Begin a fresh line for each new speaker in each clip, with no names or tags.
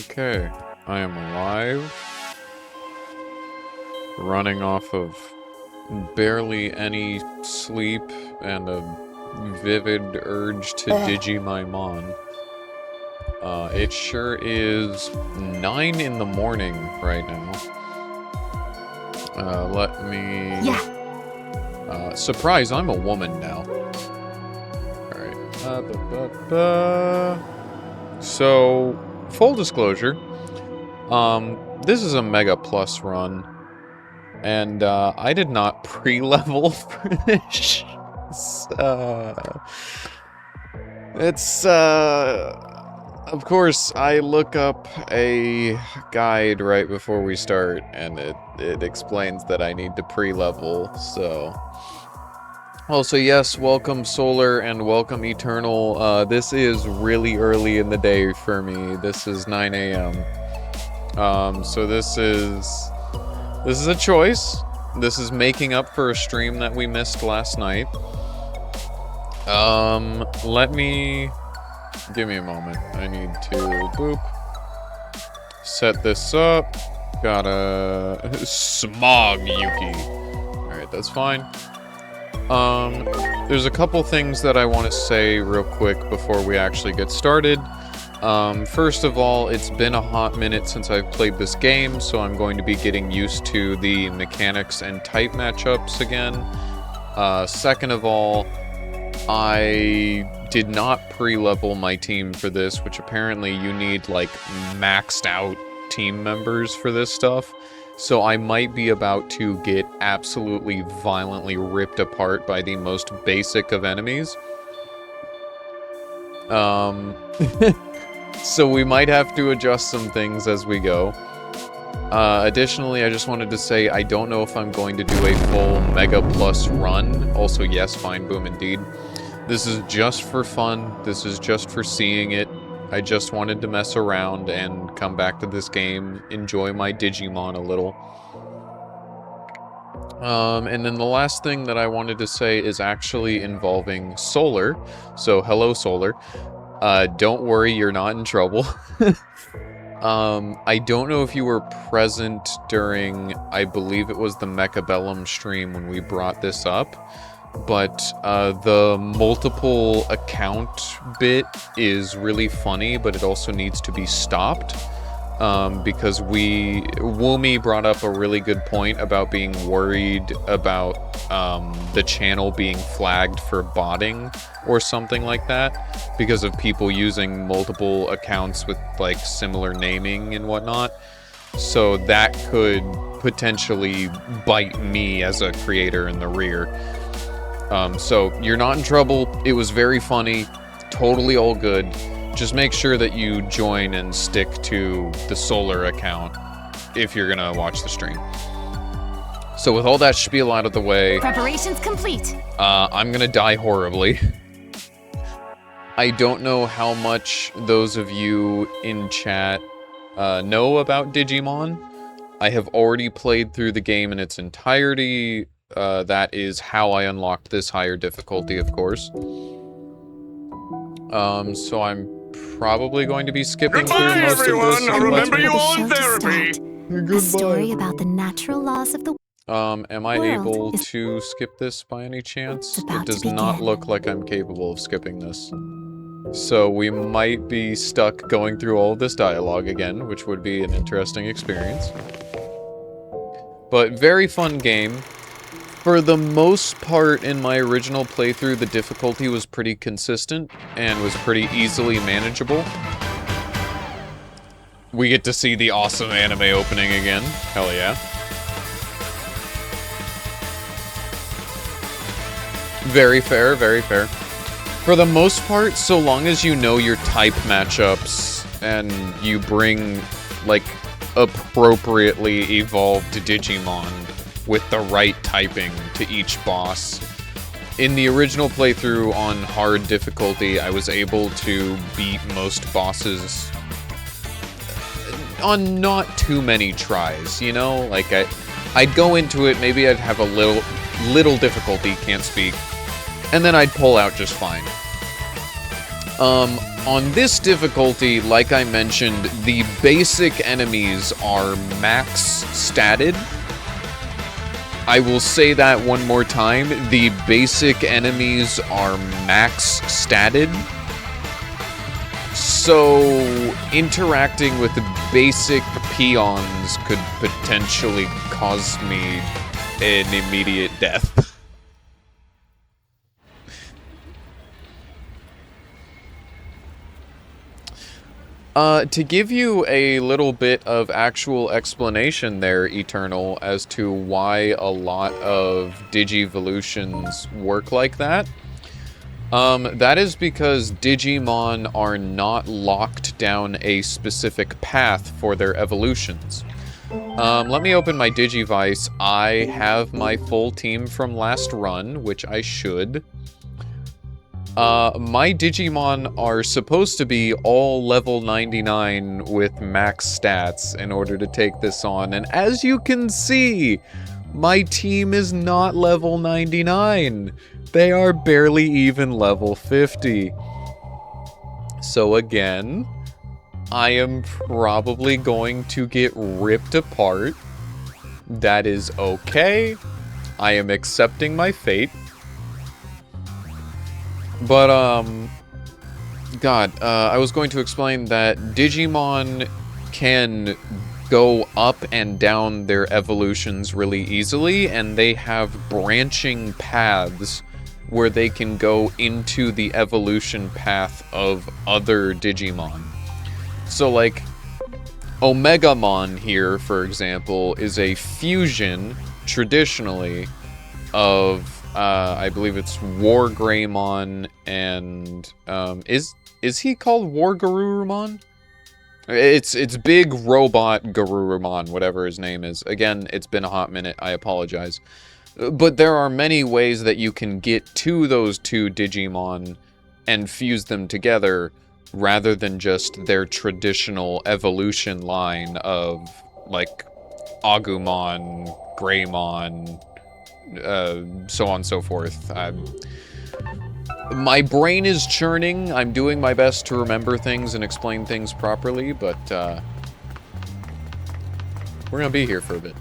Okay, I am alive. Running off of barely any sleep and a vivid urge to Digimon. It sure is 9 in the morning right now. Let me...
Yeah.
Surprise, I'm a woman now. Alright. So, full disclosure, this is a Mega Plus run, and I did not pre-level for this. Of course, I look up a guide right before we start, and it explains that I need to pre-level, so... Also, yes, welcome Solar and welcome Eternal. This is really early in the day for me. This is 9 a.m. So this is a choice. This is making up for a stream that we missed last night. Give me a moment. I need to, set this up. Gotta, smog Yuki. Alright, that's fine. There's a couple things that I want to say real quick before we actually get started. First of all, it's been a hot minute since I've played this game, so I'm going to be getting used to the mechanics and type matchups again. Second of all, I did not pre-level my team for this, which apparently you need, like, maxed out team members for this stuff. So I might be about to get absolutely violently ripped apart by the most basic of enemies. So we might have to adjust some things as we go. Additionally, I just wanted to say I don't know if I'm going to do a full Mega Plus run. Also, yes, fine, boom, indeed. This is just for fun. This is just for seeing it. I just wanted to mess around and come back to this game, enjoy my Digimon a little. And then the last thing that I wanted to say is actually involving Solar. So, hello, Solar. Don't worry, you're not in trouble. I don't know if you were present during, I believe it was the Mechabellum stream when we brought this up. But the multiple account bit is really funny, but it also needs to be stopped. Because Woomy brought up a really good point about being worried about the channel being flagged for botting or something like that because of people using multiple accounts with like similar naming and whatnot. So that could potentially bite me as a creator in the rear. So you're not in trouble. It was very funny. Totally all good. Just make sure that you join and stick to the Solar account if you're gonna watch the stream. So with all that spiel out of the way...
Preparations complete.
I'm gonna die horribly. I don't know how much those of you in chat know about Digimon. I have already played through the game in its entirety. That is how I unlocked this higher difficulty, of course. So I'm probably going to be skipping through most of this.
I'll remember you all in therapy.
Goodbye. A story about the natural laws of the
am I able to skip this by any chance? It does not look like I'm capable of skipping this. So we might be stuck going through all of this dialogue again, which would be an interesting experience. But very fun game. For the most part, in my original playthrough, the difficulty was pretty consistent and was pretty easily manageable. We get to see the awesome anime opening again. Hell yeah. Very fair, very fair. For the most part, so long as you know your type matchups and you bring, like, appropriately evolved Digimon with the right typing to each boss. In the original playthrough on hard difficulty, I was able to beat most bosses on not too many tries, you know? Like, I'd go into it, maybe I'd have a little difficulty, can't speak, and then I'd pull out just fine. On this difficulty, like I mentioned, the basic enemies are max statted. I will say that one more time. The basic enemies are max statted. So, interacting with the basic peons could potentially cause me an immediate death. To give you a little bit of actual explanation there, Eternal, as to why a lot of Digivolutions work like that, that is because Digimon are not locked down a specific path for their evolutions. Let me open my Digivice. I have my full team from last run, which I should. My Digimon are supposed to be all level 99 with max stats in order to take this on, and as you can see, my team is not level 99. They are barely even level 50. So again, I am probably going to get ripped apart. That is okay. I am accepting my fate. But, I was going to explain that Digimon can go up and down their evolutions really easily, and they have branching paths where they can go into the evolution path of other Digimon. So, like, Omegamon here, for example, is a fusion, traditionally, of I believe it's Wargreymon and is he called Wargarurumon? It's big robot Garurumon, whatever his name is. Again, it's been a hot minute. I apologize. But there are many ways that you can get to those two Digimon and fuse them together rather than just their traditional evolution line of like Agumon, Greymon, so on and so forth. My brain is churning. I'm doing my best to remember things and explain things properly, but we're gonna be here for a bit.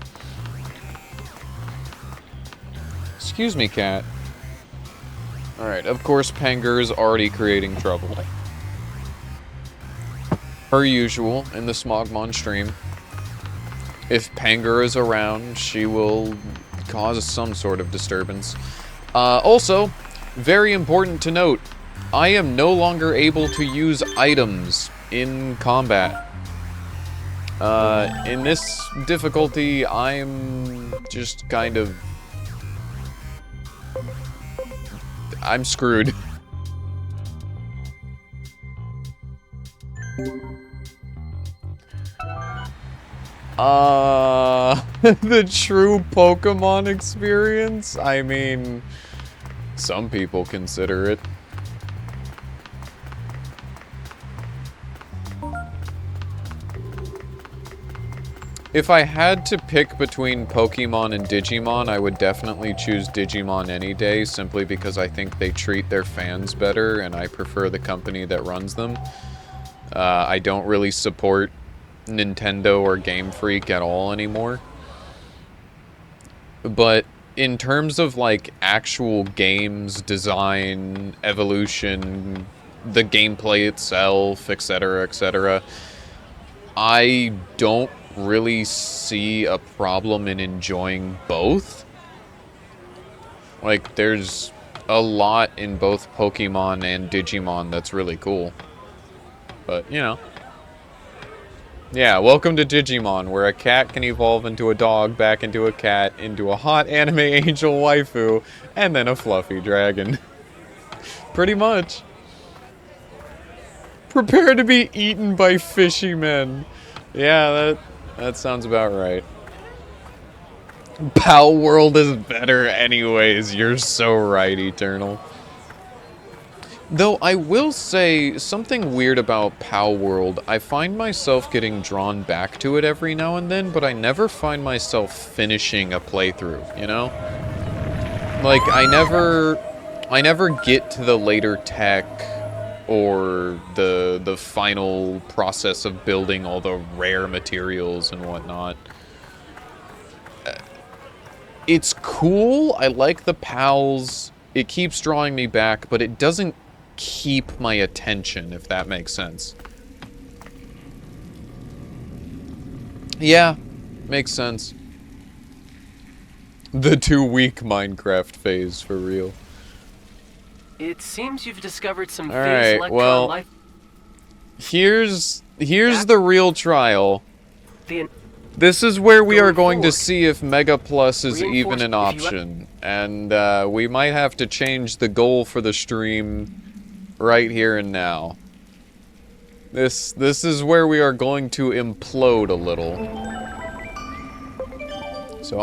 Excuse me, cat. Alright, of course Pangur is already creating trouble. Per usual, in the Smogmon stream. If Pangur is around, she will cause some sort of disturbance. Also, very important to note, I am no longer able to use items in combat. In this difficulty, I'm just kind of... I'm screwed. The true Pokemon experience? I mean, some people consider it. If I had to pick between Pokemon and Digimon, I would definitely choose Digimon any day, simply because I think they treat their fans better, and I prefer the company that runs them. I don't really support Nintendo or Game Freak at all anymore. But in terms of like actual games, design, evolution, the gameplay itself, etc., I don't really see a problem in enjoying both. Like, there's a lot in both Pokemon and Digimon that's really cool. But, you know. Yeah, welcome to Digimon, where a cat can evolve into a dog, back into a cat, into a hot anime angel waifu, and then a fluffy dragon. Pretty much. Prepare to be eaten by fishy men. Yeah, that sounds about right. Pal World is better anyways, you're so right, Eternal. Though I will say, something weird about Pal World, I find myself getting drawn back to it every now and then, but I never find myself finishing a playthrough, you know? Like, I never get to the later tech or the final process of building all the rare materials and whatnot. It's cool. I like the pals. It keeps drawing me back, but it doesn't keep my attention, if that makes sense. Yeah, makes sense. The 2-week Minecraft phase, for real.
It seems you've discovered some
All
phase
right,
electron
well,
life.
Here's the real trial.
The
This is where we are
Going
going to
forward.
see if Mega Plus is even
Reinforced-
an
if you
option. And we might have to change the goal for the stream right here and now. This is where we are going to implode a little. So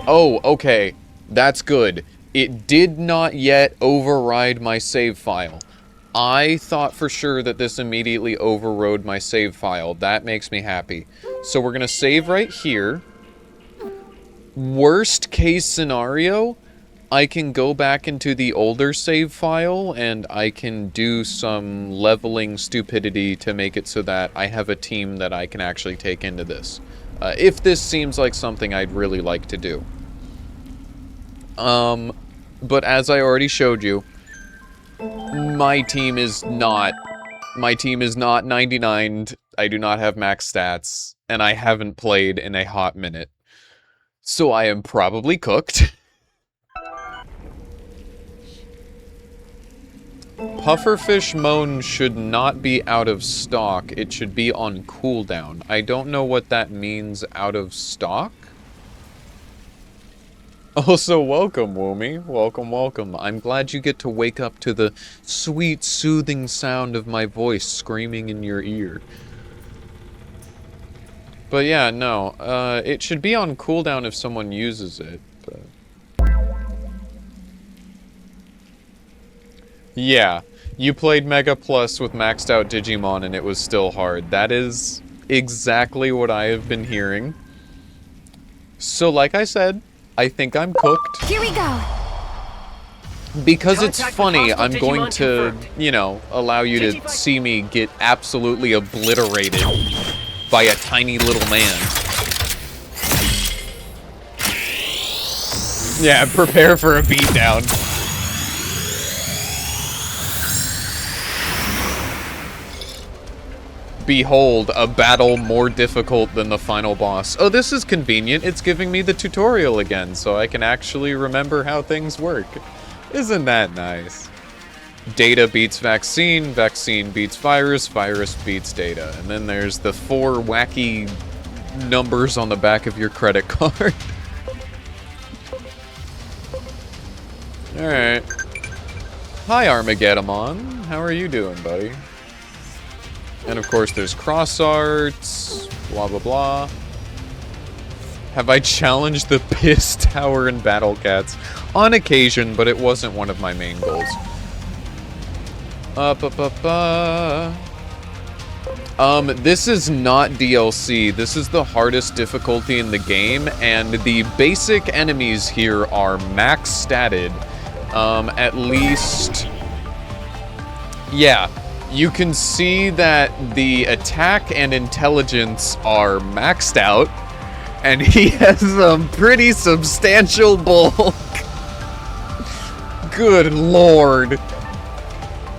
oh, okay. That's good. It did not yet override my save file. I thought for sure that this immediately overrode my save file. That makes me happy. So we're gonna save right here. Worst case scenario, I can go back into the older save file and I can do some leveling stupidity to make it so that I have a team that I can actually take into this. If this seems like something I'd really like to do. But as I already showed you, my team is not 99'd. I do not have max stats, and I haven't played in a hot minute. So I am probably cooked. Pufferfish Moan should not be out of stock. It should be on cooldown. I don't know what that means, out of stock? Also, welcome, Woomy. Welcome, welcome. I'm glad you get to wake up to the sweet, soothing sound of my voice screaming in your ear. But yeah, no. It should be on cooldown if someone uses it. But... yeah. You played Mega Plus with maxed out Digimon and it was still hard. That is exactly what I have been hearing. So like I said, I think I'm cooked.
Here we go.
Because it's
Contact with
funny,
hostile
I'm going
Digimon
to,
confirmed.
you know, allow you to
Digivice.
see me get absolutely obliterated by a tiny little man. Yeah, prepare for a beatdown. Behold, a battle more difficult than the final boss. Oh, this is convenient. It's giving me the tutorial again, so I can actually remember how things work. Isn't that nice? Data beats vaccine, vaccine beats virus, virus beats data. And then there's the 4 wacky numbers on the back of your credit card. Alright. Hi, Armageddon. How are you doing, buddy? And of course there's cross arts, blah blah blah. Have I challenged the Piss Tower in Battle Cats? On occasion, but it wasn't one of my main goals. This is not DLC. This is the hardest difficulty in the game, and the basic enemies here are max statted. At least... yeah. You can see that the attack and intelligence are maxed out, and he has some pretty substantial bulk. Good lord.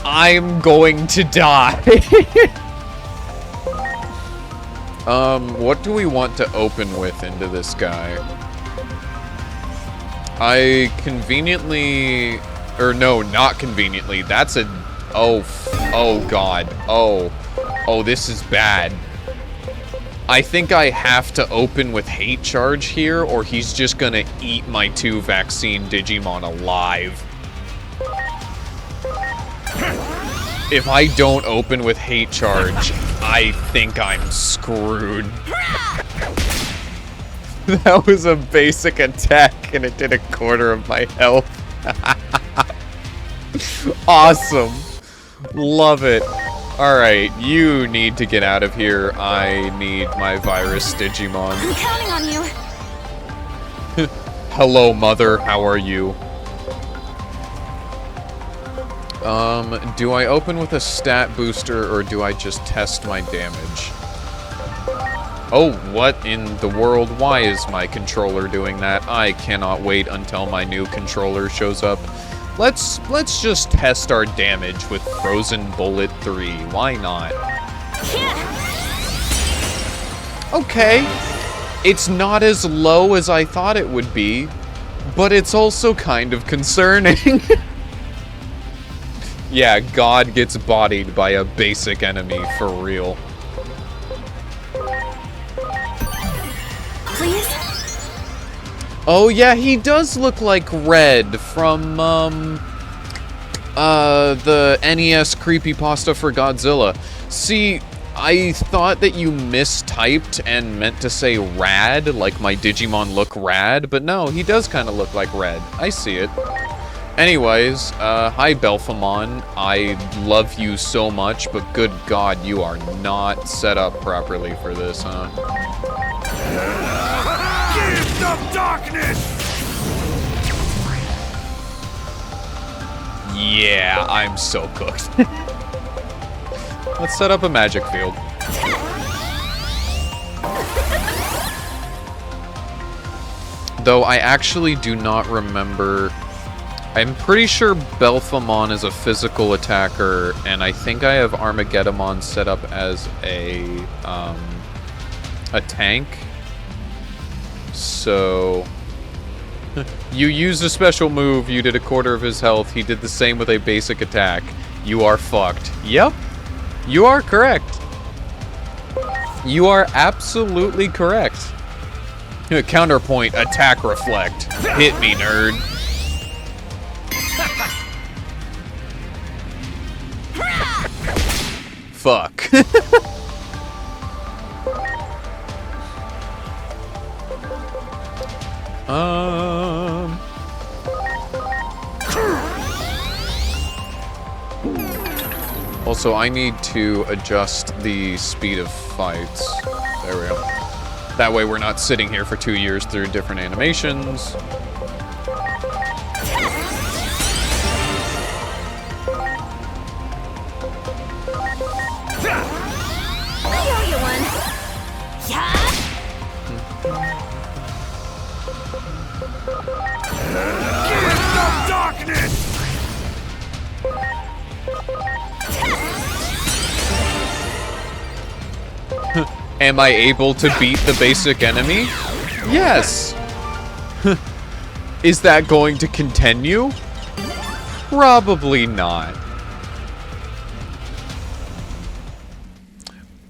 I'm going to die. What do we want to open with into this guy? I conveniently... or no, not conveniently. That's a... oh god. Oh, this is bad. I think I have to open with Hate Charge here, or he's just gonna eat my 2 vaccine Digimon alive. If I don't open with Hate Charge, I think I'm screwed. That was a basic attack, and it did 1/4 of my health. Awesome. Love it. Alright, you need to get out of here. I need my virus Digimon.
I'm counting on you.
Hello, mother. How are you? Do I open with a stat booster, or do I just test my damage? Oh, what in the world? Why is my controller doing that? I cannot wait until my new controller shows up. Let's just test our damage with Frozen Bullet 3. Why not? Okay. It's not as low as I thought it would be, but it's also kind of concerning. Yeah, God gets bodied by a basic enemy for real.
Please?
Oh yeah, he does look like Red from, the NES creepypasta for Godzilla. See, I thought that you mistyped and meant to say Rad, like my Digimon look rad, but no, he does kind of look like Red. I see it. Anyways, hi Belphemon. I love you so much, but good God, you are not set up properly for this, huh?
Gift of darkness!
Yeah, I'm so cooked. Let's set up a magic field. Though I actually do not remember... I'm pretty sure Belphemon is a physical attacker, and I think I have Armageddon set up as a tank. So... You used a special move, you did a quarter of his health, he did the same with a basic attack. You are fucked. Yep. You are correct. You are absolutely correct. Counterpoint, attack reflect. Hit me, nerd. Fuck. Also, I need to adjust the speed of fights. There we go. That way we're not sitting here for 2 years through different animations.
I owe you one. Yeah.
Gift of darkness!
Am I able to beat the basic enemy? Yes! Is that going to continue? Probably not.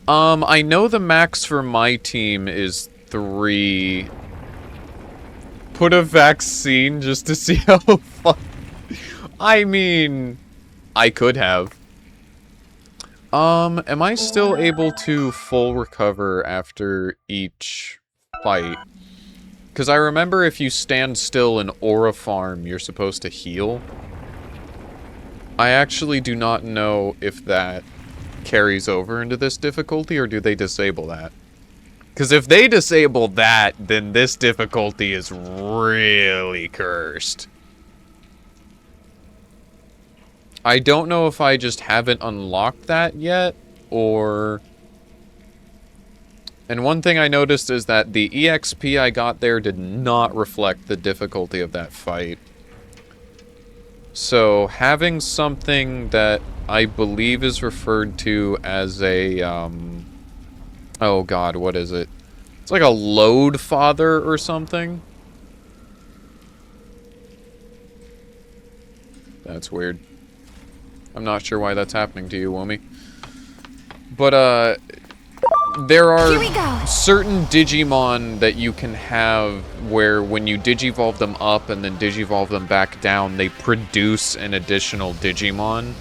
I know the max for my team is 3. Put a vaccine just to see how fun... I mean... I could have. Am I still able to full recover after each fight? Because I remember if you stand still in Aura Farm, you're supposed to heal. I actually do not know if that carries over into this difficulty, or do they disable that? Because if they disable that, then this difficulty is really cursed. I don't know if I just haven't unlocked that yet, or... And one thing I noticed is that the EXP I got there did not reflect the difficulty of that fight. So, having something that I believe is referred to as a, oh god, what is it? It's like a load father or something? That's weird. I'm not sure why that's happening to you, Womi. But, there are certain Digimon that you can have where when you Digivolve them up and then Digivolve them back down, they produce an additional Digimon.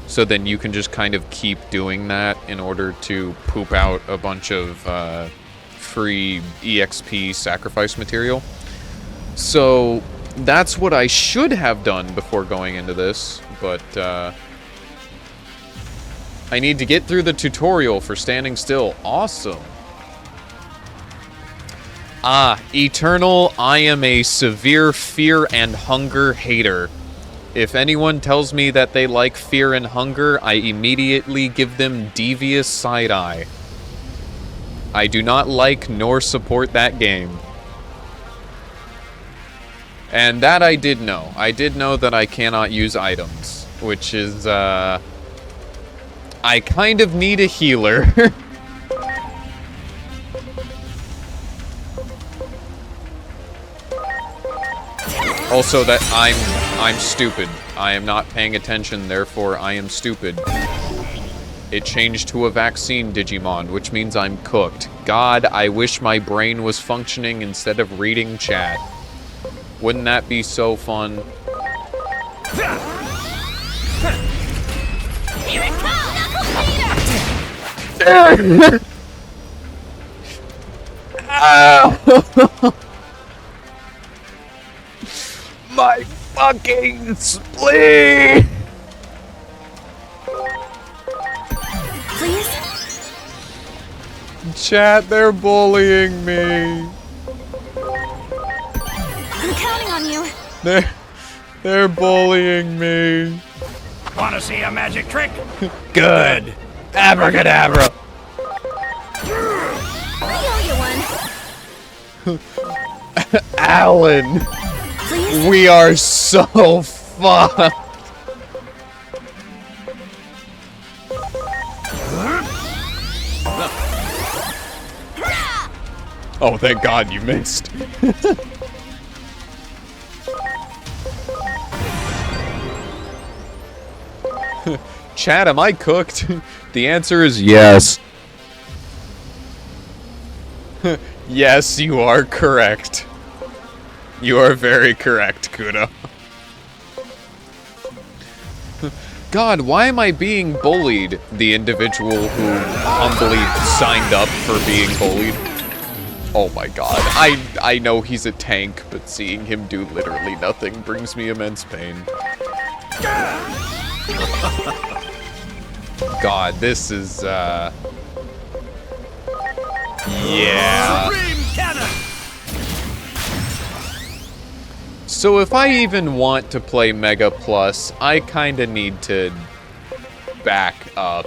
So then you can just kind of keep doing that in order to poop out a bunch of free EXP sacrifice material. So that's what I should have done before going into this, but I need to get through the tutorial for standing still. Awesome. Ah, Eternal, I am a severe fear and hunger hater. If anyone tells me that they like Fear and Hunger, I immediately give them devious side-eye. I do not like nor support that game. And that I did know. I did know that I cannot use items, which is, I kind of need a healer. Also, that I'm stupid. I am not paying attention, therefore I am stupid. It changed to a vaccine Digimon, which means I'm cooked. God, I wish my brain was functioning instead of reading chat. Wouldn't that be so fun?
Here it comes, Knuckle Beater!
Ow! My fucking spleen!
Please?
Chat, they're bullying me.
I'm counting on you.
They're bullying me.
Wanna see a magic trick?
Good. Abracadabra.
I owe you one.
Alan.
Please?
We are so fucked. Oh, thank God you missed. Chad, am I cooked? The answer is yes. Yes, you are correct. You are very correct, Kudo. God, why am I being bullied? The individual who humbly signed up for being bullied. Oh my God. I know he's a tank, but seeing him do literally nothing brings me immense pain. God, this is, yeah.
Supreme Cannon!
So if I even want to play Mega Plus, I kinda need to back up.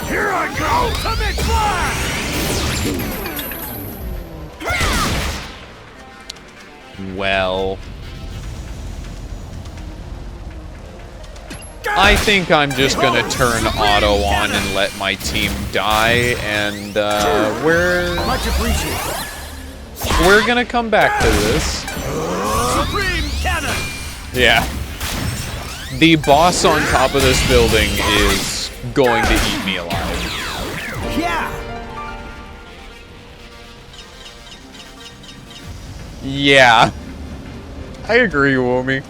Here I go! Commit blast!
Well, I think I'm just gonna turn auto on and let my team die, and
Much appreciated.
we're gonna come back to this.
Supreme Cannon!
Yeah. The boss on top of this building is going to eat me alive.
Yeah!
Yeah. I agree, Woomy.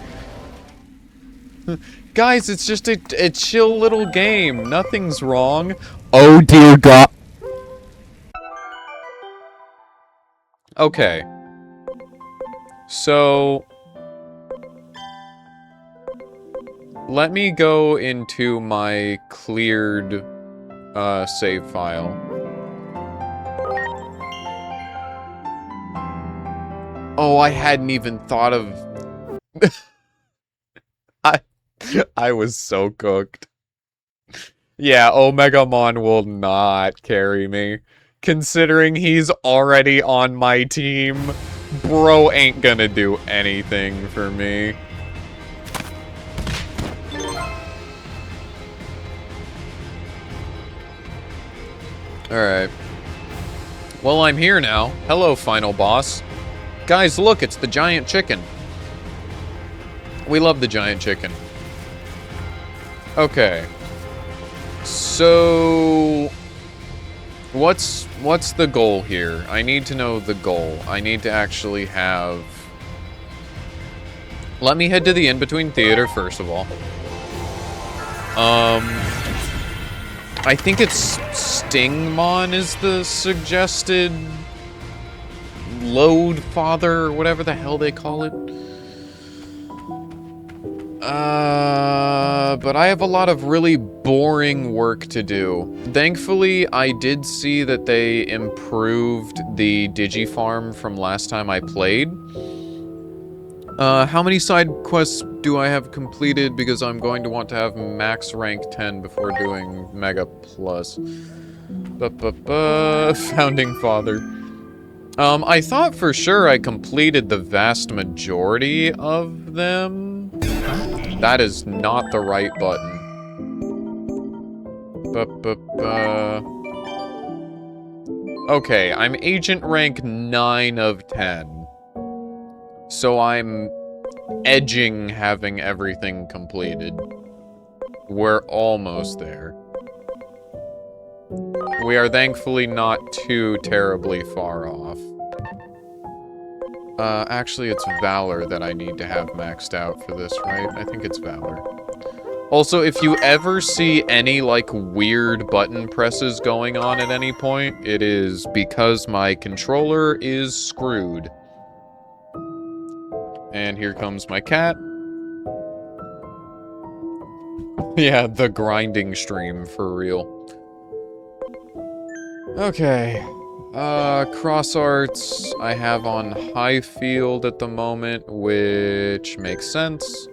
Guys, it's just a chill little game. Nothing's wrong. Oh dear God. Okay. So let me go into my cleared save file. Oh, I hadn't even thought of I was so cooked. Yeah, Omegamon will not carry me. Considering he's already on my team, bro ain't gonna do anything for me. Alright. Well, I'm here now. Hello, final boss. Guys, look, it's the giant chicken. We love the giant chicken. Okay. So what's the goal here? I need to know the goal. I need to actually have... Let me head to the in-between theater first of all. I think it's Stingmon is the suggested load father, or whatever the hell they call it. But I have a lot of really boring work to do. Thankfully, I did see that they improved the Digifarm from last time I played. How many side quests do I have completed? Because I'm going to want to have max rank 10 before doing Mega Plus. Founding Father. I thought for sure I completed the vast majority of them. That is not the right button. Okay, I'm agent rank 9 of 10. So I'm edging having everything completed. We're almost there. We are thankfully not too terribly far off. Actually, it's Valor that I need to have maxed out for this, right? I think it's Valor. Also, if you ever see any, like, weird button presses going on at any point, it is because my controller is screwed. And here comes my cat. Yeah, the grinding stream, for real. Okay. Cross arts I have on Highfield at the moment, which makes sense.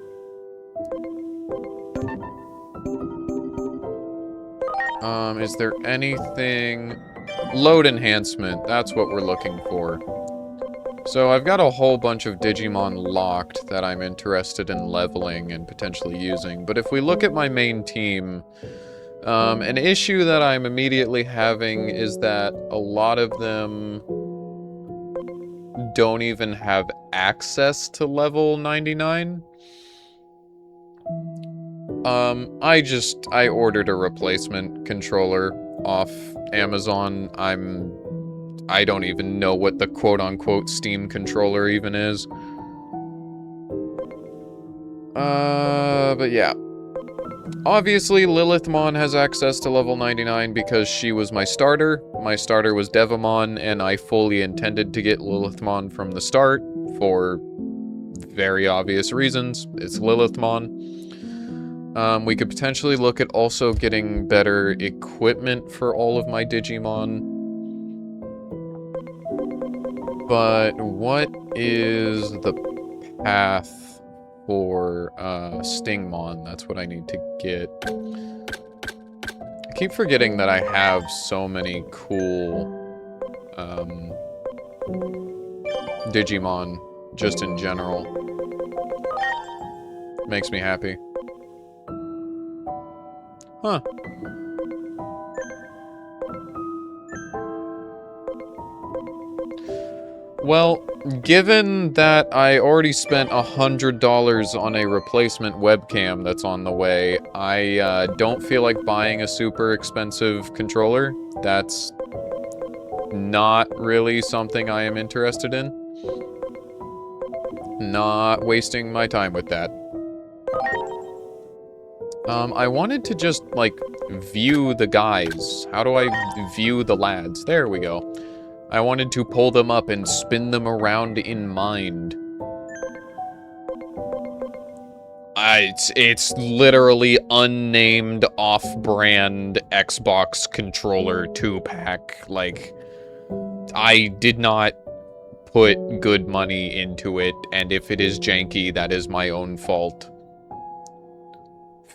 Is there anything... Load enhancement, that's what we're looking for. So I've got a whole bunch of Digimon locked that I'm interested in leveling and potentially using, but if we look at my main team, an issue that I'm immediately having is that a lot of them don't even have access to level 99. I ordered a replacement controller off Amazon. I don't even know what the quote-unquote Steam controller even is. But yeah. Obviously, Lilithmon has access to level 99 because she was my starter. My starter was Devamon, and I fully intended to get Lilithmon from the start for very obvious reasons. It's Lilithmon. We could potentially look at also getting better equipment for all of my Digimon. But what is the path for Stingmon? That's what I need to get. I keep forgetting that I have so many cool Digimon just in general. Makes me happy. Huh. Well, given that I already spent $100 on a replacement webcam that's on the way, I don't feel like buying a super expensive controller. That's not really something I am interested in. Not wasting my time with that. I wanted to just, like, view the guys. How do I view the lads? There we go. I wanted to pull them up and spin them around in mind. It's literally unnamed off-brand Xbox controller 2-pack. Like, I did not put good money into it, and if it is janky, that is my own fault.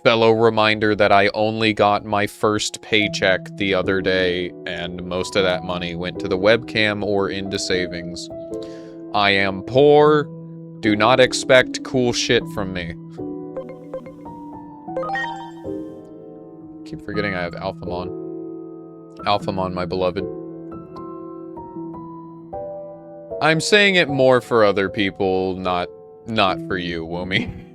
Fellow reminder that I only got my first paycheck the other day, and most of that money went to the webcam or into savings. I am poor. Do not expect cool shit from me. Keep forgetting I have Alphamon. Alphamon, my beloved. I'm saying it more for other people, not for you, Woomy.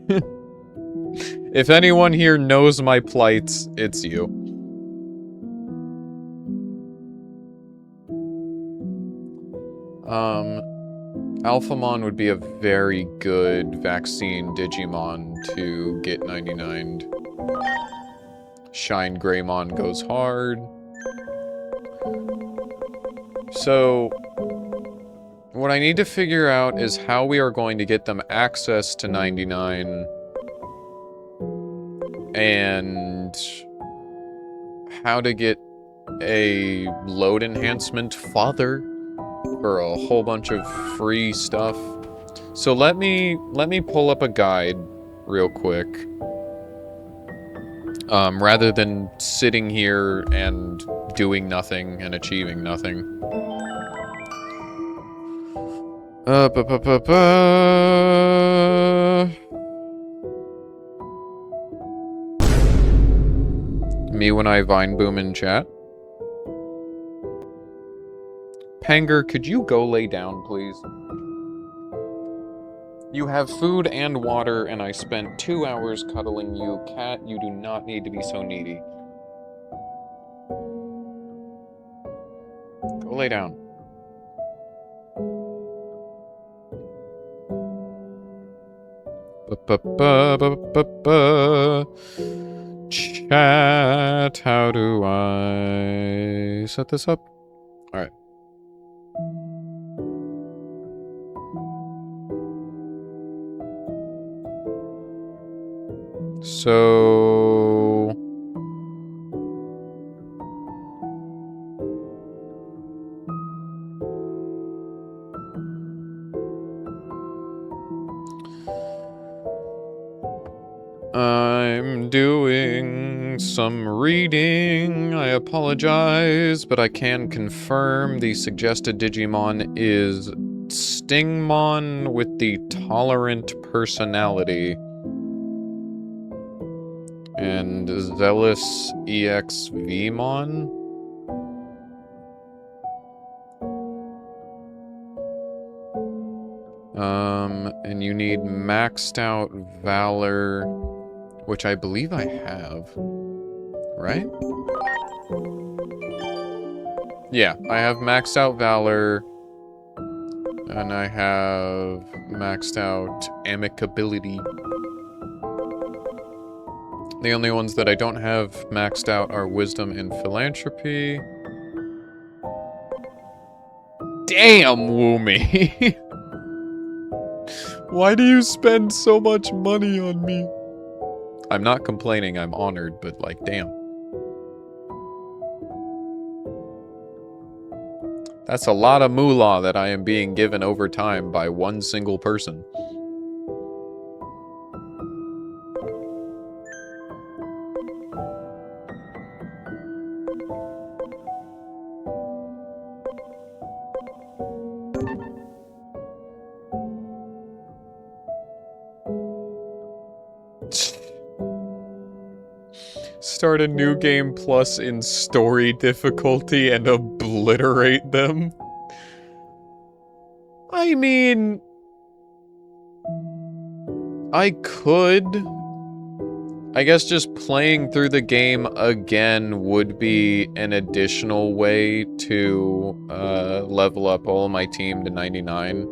If anyone here knows my plights, it's you. Alphamon would be a very good vaccine Digimon to get 99'd. Shine Greymon goes hard. So, what I need to figure out is how we are going to get them access to 99... and how to get a load enhancement father for a whole bunch of free stuff. So let me pull up a guide real quick. Rather than sitting here and doing nothing and achieving nothing. Me when I vine boom in chat. Panger, could you go lay down, please? You have food and water, and I spent 2 hours cuddling you. Cat, you do not need to be so needy. Go lay down. Chat, how do I set this up? Alright. So... I'm doing some reading. I apologize, but I can confirm the suggested Digimon is Stingmon with the tolerant personality. And Zealous EXVmon? And you need maxed out Valor, which I believe I have, right? Yeah, I have maxed out Valor, and I have maxed out Amicability. The only ones that I don't have maxed out are Wisdom and Philanthropy. Damn, Woomy! Why do you spend so much money on me? I'm not complaining, I'm honored, but like, damn. That's a lot of moolah that I am being given over time by one single person. Start a new game plus in story difficulty and obliterate them? I mean... I could. I guess just playing through the game again would be an additional way to level up all of my team to 99.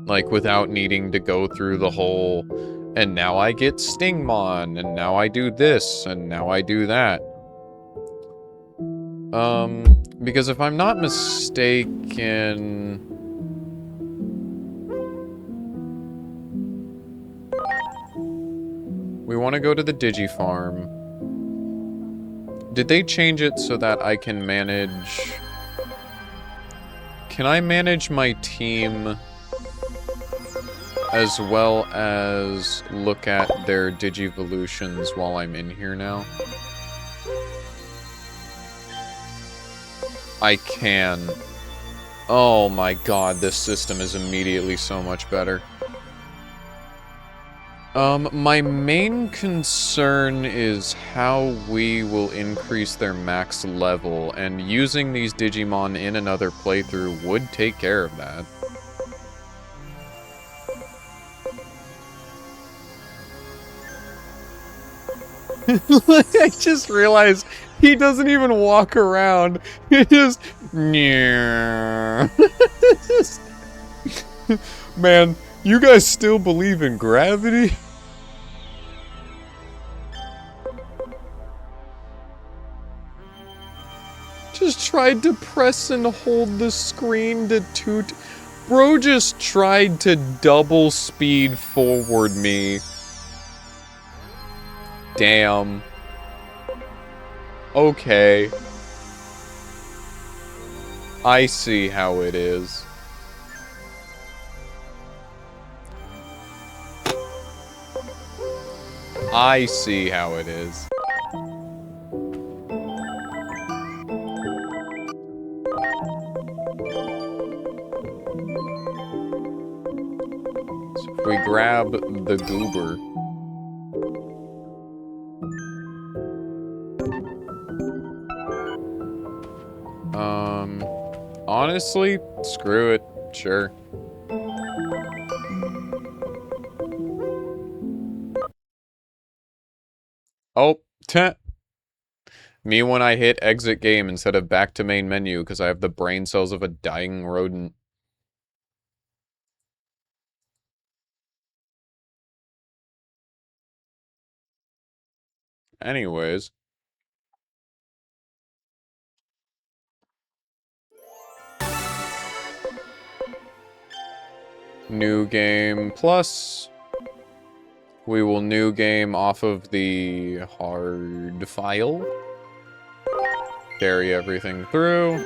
Like, without needing to go through the whole... And now I get Stingmon, and now I do this, and now I do that. Because if I'm not mistaken... We want to go to the Digifarm. Did they change it so that I can manage... Can I manage my team... as well as look at their Digivolutions while I'm in here now? I can. Oh my god, this system is immediately so much better. My main concern is how we will increase their max level, and using these Digimon in another playthrough would take care of that. I just realized he doesn't even walk around. He just... Man, you guys still believe in gravity? Just tried to press and hold the screen to toot. Bro just tried to double speed forward me. Damn. Okay. I see how it is. I see how it is. So if we grab the goober. Honestly, screw it. Sure. Oh, me when I hit exit game instead of back to main menu because I have the brain cells of a dying rodent. Anyways. New game plus. We will new game off of the hard file. Carry everything through.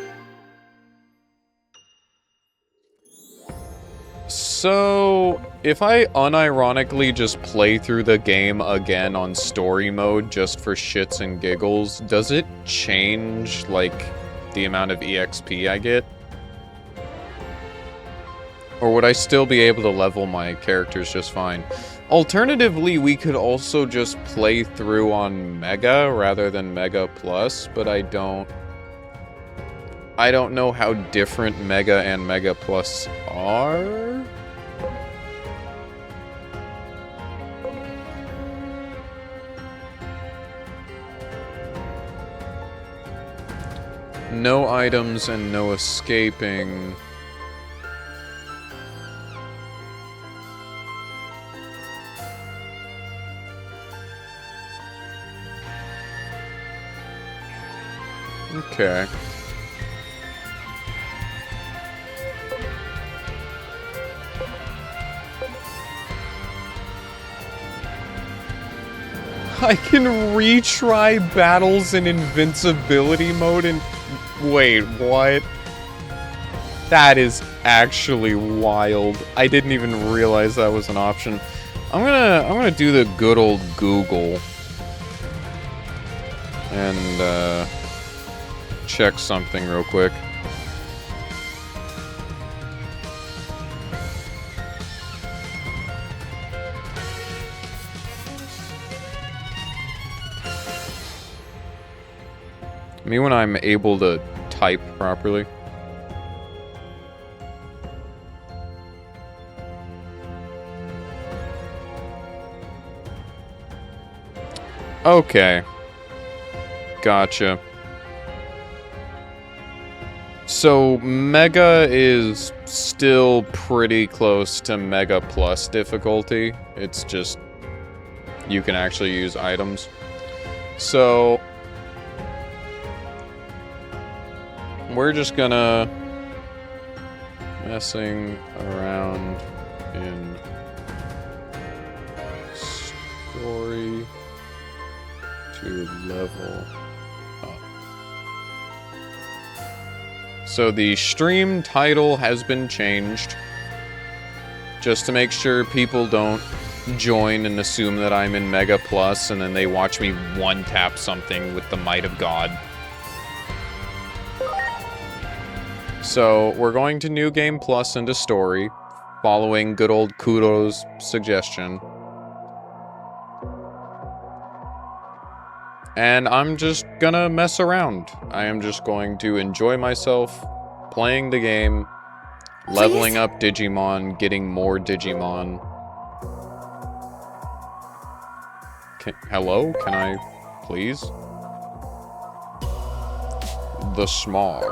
So, if I unironically just play through the game again on story mode just for shits and giggles, does it change, like, the amount of EXP I get? Or would I still be able to level my characters just fine? Alternatively, we could also just play through on Mega rather than Mega Plus, but I don't know how different Mega and Mega Plus are. No items and no escaping. Okay. I can retry battles in invincibility mode and... Wait, what? That is actually wild. I didn't even realize that was an option. I'm gonna do the good old Google. And, check something real quick. Me when I'm able to type properly. Okay. Gotcha. So, Mega is still pretty close to Mega Plus difficulty. It's just, you can actually use items. So, we're just gonna messing around in story to level up. So the stream title has been changed just to make sure people don't join and assume that I'm in Mega Plus and then they watch me one-tap something with the might of God. So, we're going to New Game Plus into Story, following good old Kudo's suggestion. And I'm just gonna mess around. I am just going to enjoy myself, playing the game, leveling up Digimon, getting more Digimon. Hello? Can I, please? The Smog.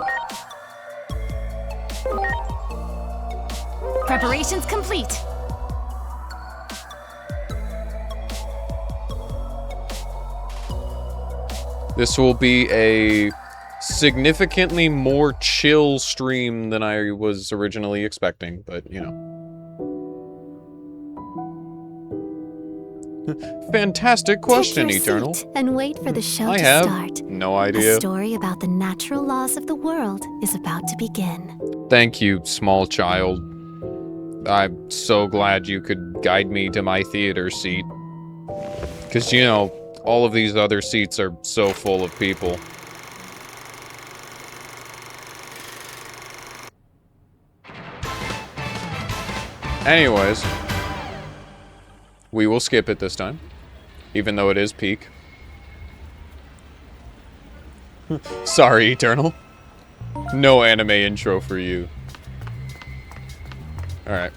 Preparations complete.
This will be a significantly more chill stream than I was originally expecting, but, you know. Fantastic question,
Take your
Eternal.
seat and wait for the show
I
to
have
start.
no idea.
A story about the natural laws of the world is about to begin.
Thank you, small child. I'm so glad you could guide me to my theater seat. Because, you know, all of these other seats are so full of people. Anyways, we will skip it this time, even though it is peak. Sorry, Eternal. No anime intro for you. Alright.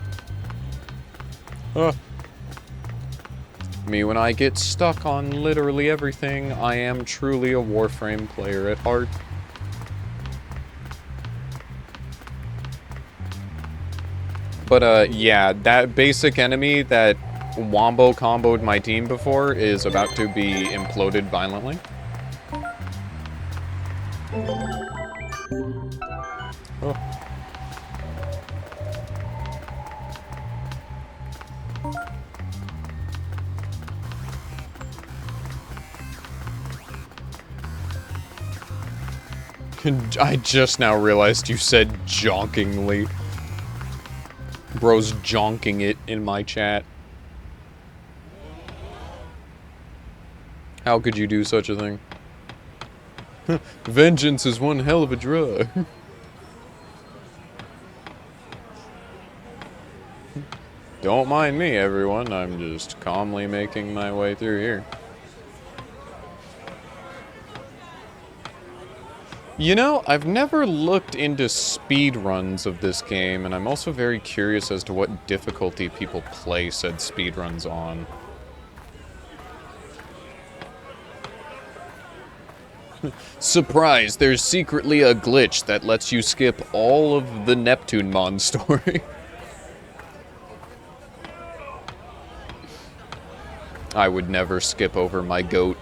Me when I get stuck on literally everything, I am truly a Warframe player at heart. But, yeah, that basic enemy that wombo comboed my team before is about to be imploded violently. Oh. I just now realized you said jonkingly. Bro's jonking it in my chat. How could you do such a thing? Vengeance is one hell of a drug. Don't mind me, everyone. I'm just calmly making my way through here. You know, I've never looked into speedruns of this game, and I'm also very curious as to what difficulty people play said speedruns on. Surprise, there's secretly a glitch that lets you skip all of the Neptunemon story. I would never skip over my goat.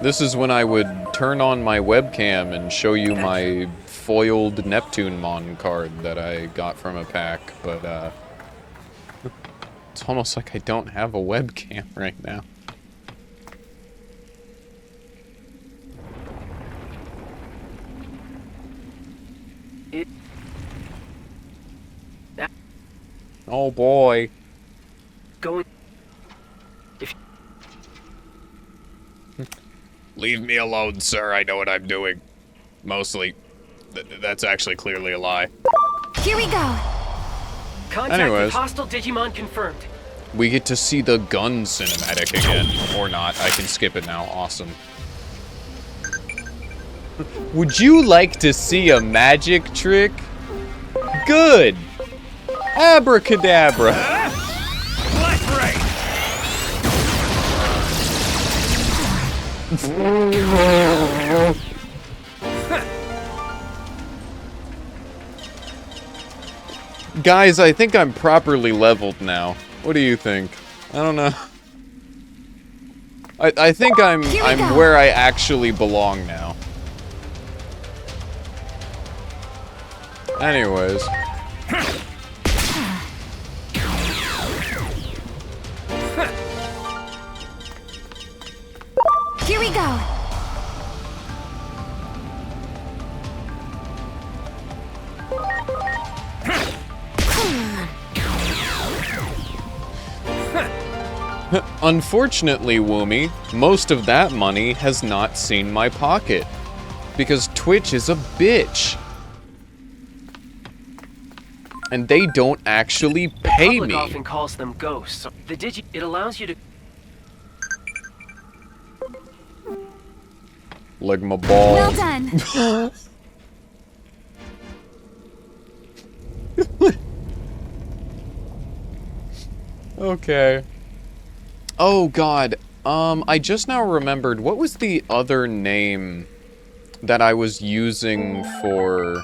This is when I would turn on my webcam and show you my foiled Neptunemon card that I got from a pack, but, it's almost like I don't have a webcam right now. Oh boy.
Going.
Leave me alone, sir. I know what I'm doing. Mostly. That's actually clearly a lie.
Here we go.
Contact
Anyways.
with hostile Digimon confirmed.
We get to see the gun cinematic again. Or not. I can skip it now. Awesome. Would you like to see a magic trick? Good. Abracadabra.
Black Ray!
Guys, I think I'm properly leveled now. What do you think? I don't know. I think I'm
go.
where I actually belong now. Anyways.
Here we go.
Unfortunately, Woomy, most of that money has not seen my pocket. Because Twitch is a bitch. And they don't actually pay
Public
me.
often calls them ghosts. It allows you to.
Ligma ball.
Well done.
Okay. Oh god. I just now remembered, what was the other name that I was using for...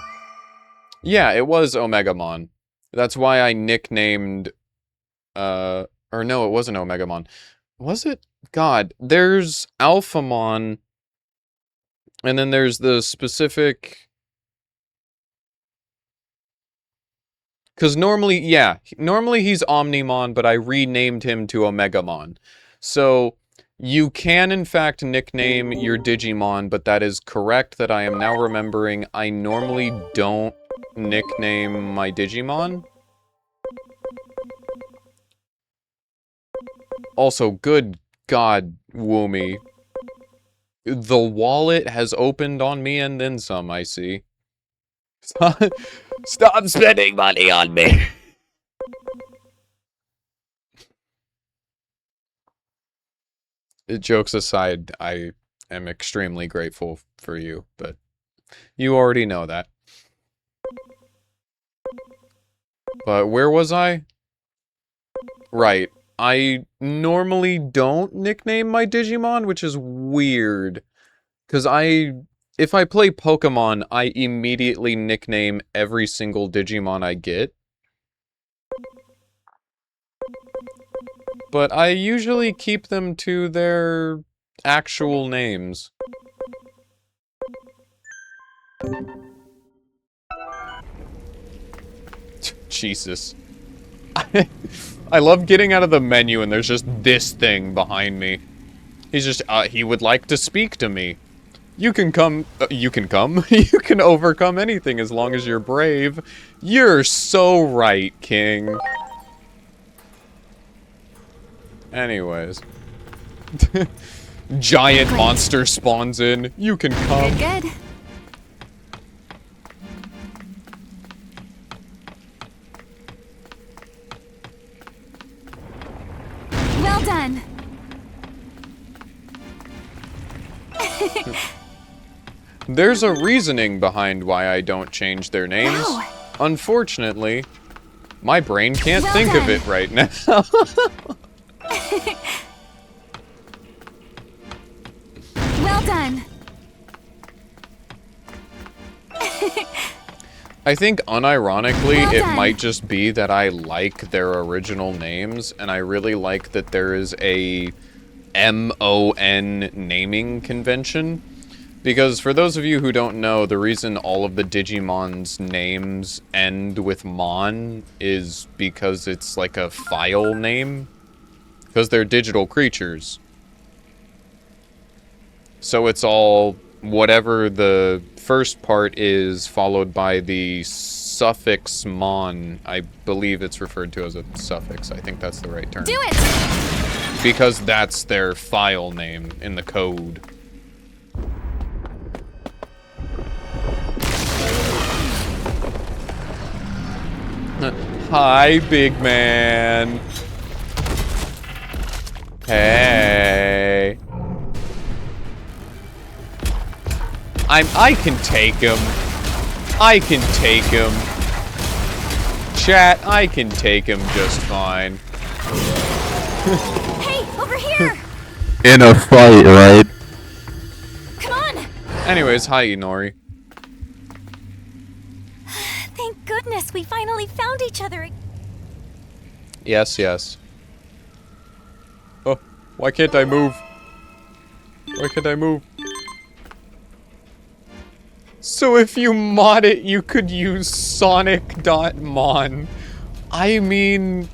Yeah, it was Omegamon. That's why I nicknamed... Or no, it wasn't Omegamon. Was it? God, there's Alphamon, and then there's the specific... Because normally, yeah, normally he's Omnimon, but I renamed him to Omegamon. So, you can in fact nickname your Digimon, but that is correct that I am now remembering I normally don't nickname my Digimon. Also, good God, Woomy. The wallet has opened on me and then some, I see. Stop spending money on me! Jokes aside, I am extremely grateful for you, but you already know that. But where was I? Right. I normally don't nickname my Digimon, which is weird. Because if I play Pokemon, I immediately nickname every single Digimon I get. But I usually keep them to their actual names. Jesus. I love getting out of the menu and there's just this thing behind me. He's just, he would like to speak to me. You can come, you can come? You can overcome anything as long as you're brave. You're so right, King. Anyways. Giant monster spawns in. You can come.
Good, good. Well done.
There's a reasoning behind why I don't change their names.
Wow.
Unfortunately, my brain can't
Well
think
done.
of it right now.
Well done.
I think unironically,
Well
it
done.
might just be that I like their original names, and I really like that there is a MON naming convention. Because for those of you who don't know, the reason all of the Digimon's names end with Mon is because it's like a file name. Because they're digital creatures. So it's all whatever the first part is, followed by the suffix Mon. I believe it's referred to as a suffix. I think that's the right term.
Do it.
Because that's their file name in the code. Hi, big man. Hey. I can take him. I can take him. Chat, I can take him just fine.
Hey, over here.
In a fight, right?
Come on.
Anyways, hi, Inori.
Thank goodness we finally found each other.
Yes, yes. Oh, why can't I move? Why can't I move? So if you mod it, you could use Sonic.mon. I mean...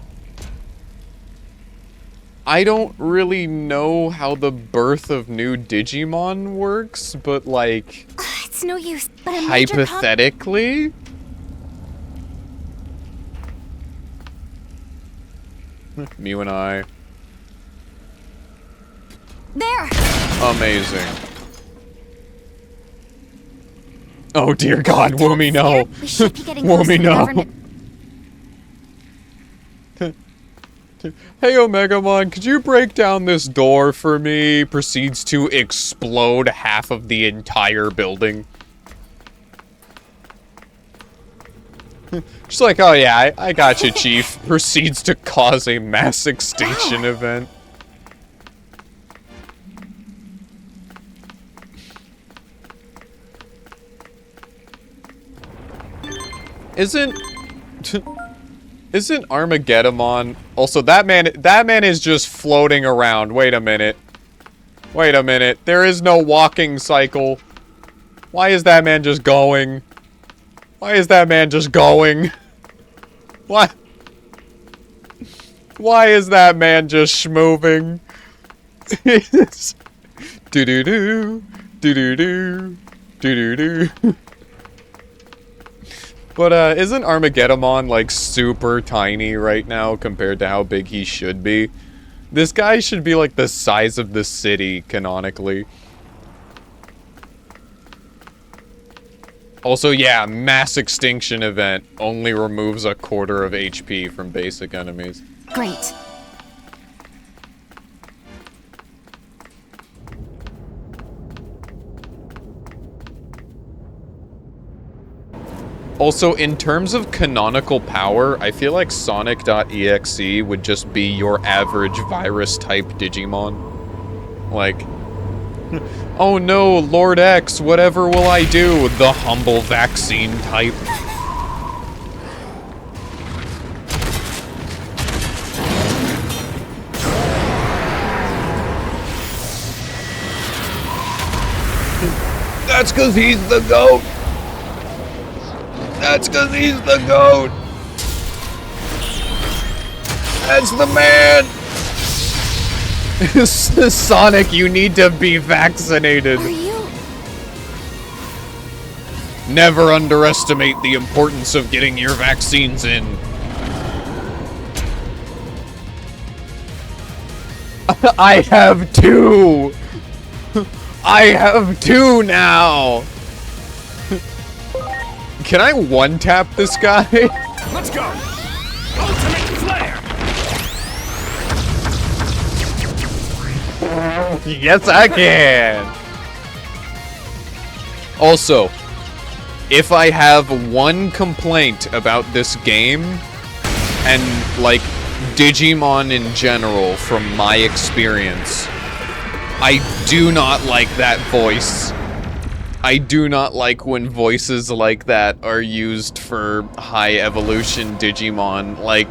I don't really know how the birth of new Digimon works, but like...
It's no use, but a major
hypothetically? Mew and I.
There.
Amazing. Oh dear God, Woomy, no.
We should be getting close to
Woomy,
the
no.
government.
Hey, Omegamon, could you break down this door for me? Proceeds to explode half of the entire building. Just like, oh yeah, I got you, Chief. Proceeds to cause a mass extinction event. Isn't Armageddon also that man is just floating around. Wait a minute. Wait a minute. There is no walking cycle. Why is that man just going? Why is that man just going? What? Why is that man just schmoving? Do-do-do. Do-do-do. Do-do-do. But, isn't Armageddon, like, super tiny right now compared to how big he should be? This guy should be like the size of the city, canonically. Also, yeah, mass extinction event only removes 1/4 of HP from basic enemies.
Great.
Also, in terms of canonical power, I feel like Sonic.exe would just be your average virus-type Digimon. Like, oh no, Lord X, whatever will I do? The humble vaccine type. That's 'cause he's the GOAT! That's 'cause he's the GOAT! That's the man! Sonic, you need to be vaccinated.
Are you?
Never underestimate the importance of getting your vaccines in. I have 2! I have 2 now! Can I one-tap this guy?
Let's go! Ultimate flare!
Yes, I can! Also, if I have one complaint about this game, and, like, Digimon in general, from my experience, I do not like that voice. I do not like when voices like that are used for high evolution Digimon. Like,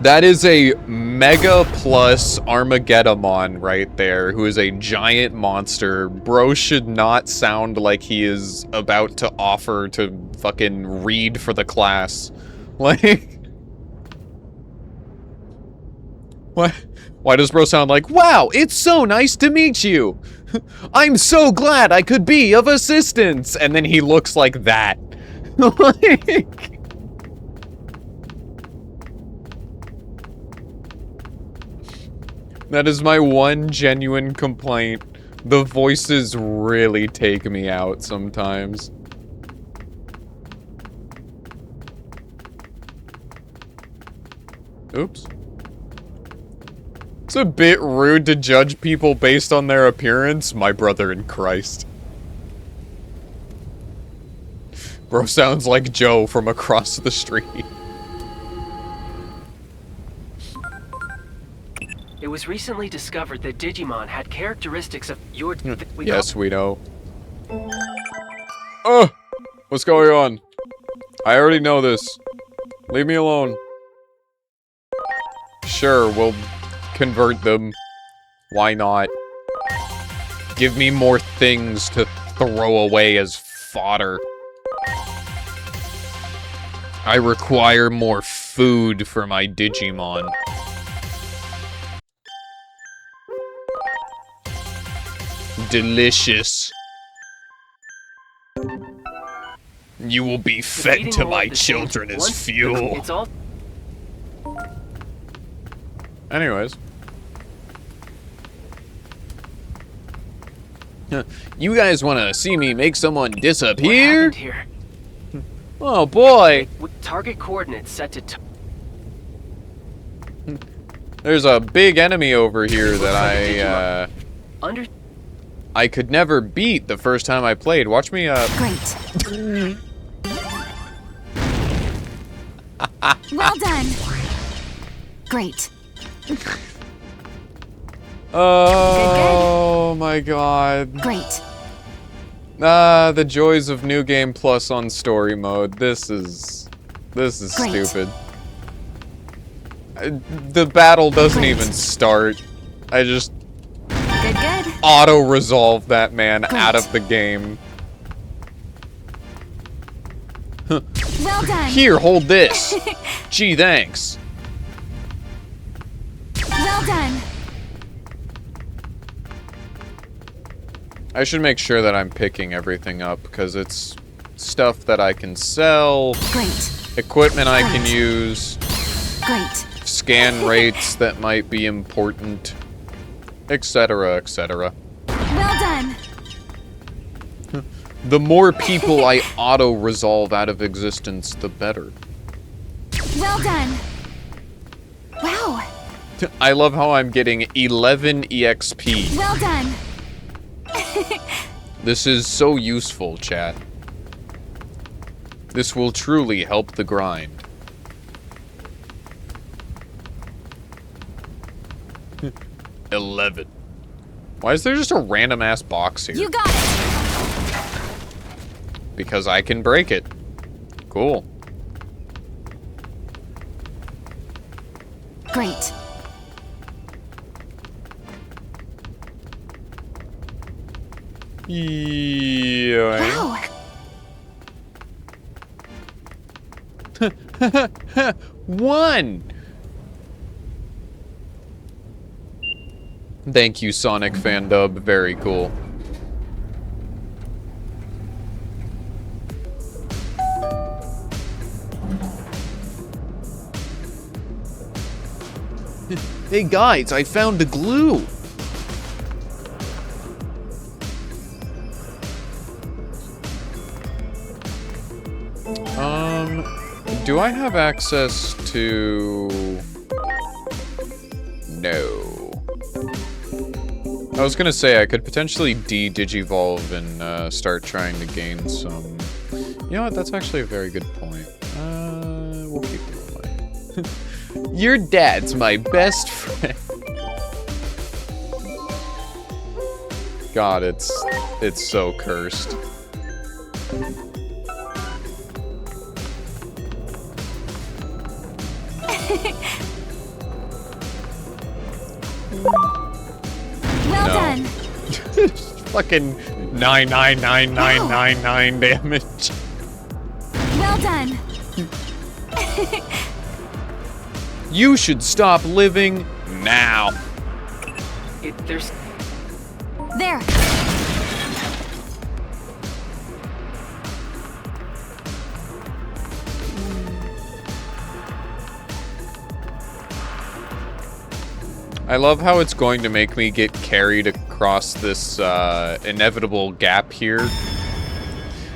that is a Mega Plus Armageddon right there, who is a giant monster. Bro should not sound like he is about to offer to fucking read for the class. Like, what? Why does bro sound like, wow, it's so nice to meet you. I'm so glad I could be of assistance. And then he looks like that. Like, that is my one genuine complaint. The voices really take me out sometimes. Oops. It's a bit rude to judge people based on their appearance, my brother in Christ. Bro sounds like Joe from across the street.
It was recently discovered that Digimon had characteristics of your...
Yes, we know. Oh! What's going on? I already know this. Leave me alone. Sure, we'll convert them. Why not? Give me more things to throw away as fodder. I require more food for my Digimon. Delicious. You will be fed
Defeating
to
all
my
of the
children
things
as
once-
fuel.
It's all...
Anyways. You guys want to see me make someone
What
disappear?
happened here?
Oh boy.
With target coordinates set to...
There's a big enemy over here that
Under.
I could never beat the first time I played. Watch me
Great. Well done. Great.
Oh my god.
Great.
Ah, the joys of New Game Plus on story mode. This is
Great.
stupid. The battle doesn't
Great.
even start. I just
Good, good.
auto-resolve that man
Great.
out of the game.
Well done.
Here, hold this. Gee, thanks.
Well done.
I should make sure that I'm picking everything up, because it's stuff that I can sell,
Great.
equipment I can use,
Great.
scan rates that might be important, etc., etc.
Well done.
The more people I auto-resolve out of existence, the better.
Well done. Wow.
I love how I'm getting 11 EXP.
Well done.
This is so useful, chat. This will truly help the grind. 11. Why is there just a random ass box here?
You got it.
Because I can break it. Cool.
Great.
Yeah.
Wow.
1! Thank you, Sonic Fandub. Very cool. Hey guys, I found the glue! Do I have access to... No. I was gonna say, I could potentially de-digivolve and start trying to gain some... You know what, that's actually a very good point. We'll keep it in mind. Your dad's my best friend. God, it's so cursed.
Well done.
Fucking 9999999 damage.
Well done.
You should stop living now.
There's...
There.
I love how it's going to make me get carried across this inevitable gap here.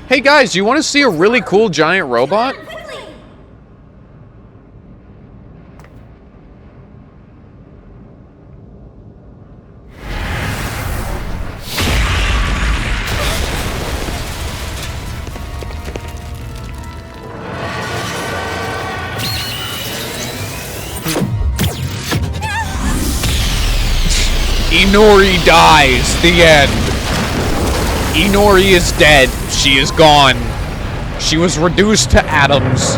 Hey guys, you want to see a really cool giant robot? Inori dies. The end. Inori is dead. She is gone. She was reduced to atoms.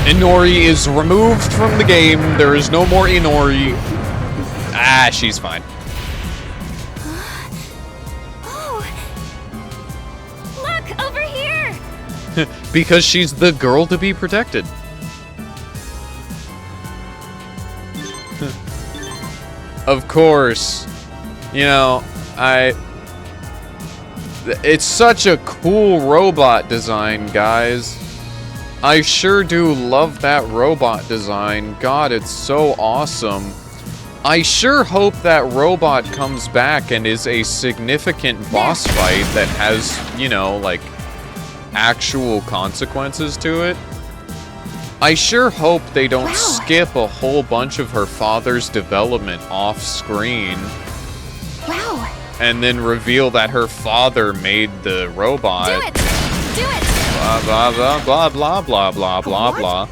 Inori is removed from the game. There is no more Inori. Ah, she's fine.
Oh. Look, over here.
Because she's the girl to be protected. Of course. You know, it's such a cool robot design, guys. I sure do love that robot design. God, it's so awesome. I sure hope that robot comes back and is a significant boss fight that has, you know, like, actual consequences to it. I sure hope they don't skip a whole bunch of her father's development off screen.
Wow.
And then reveal that her father made the robot.
Do it. Do it.
Blah, blah, blah, blah, blah, blah, blah, blah, blah.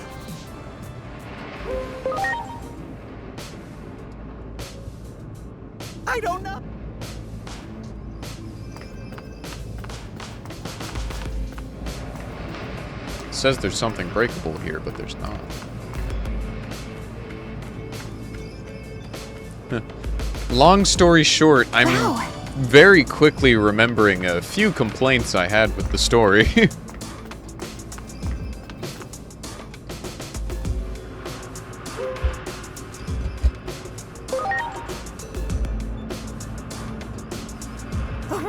I don't know.
It says there's something breakable here, but there's not. Long story short, I'm very quickly remembering a few complaints I had with the story.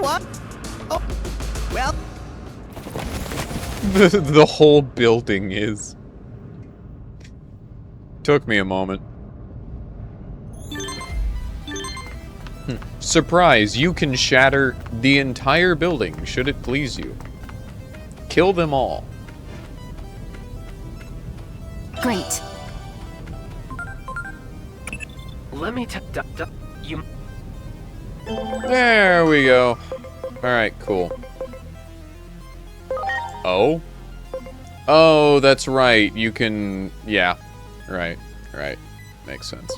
What? Oh, well.
The whole building is. Took me a moment. Surprise, you can shatter the entire building, should it please you. Kill them all.
Great.
Let me you.
There we go. Alright, cool. Oh? Oh, that's right. You can... Yeah. Right. Right. Makes sense.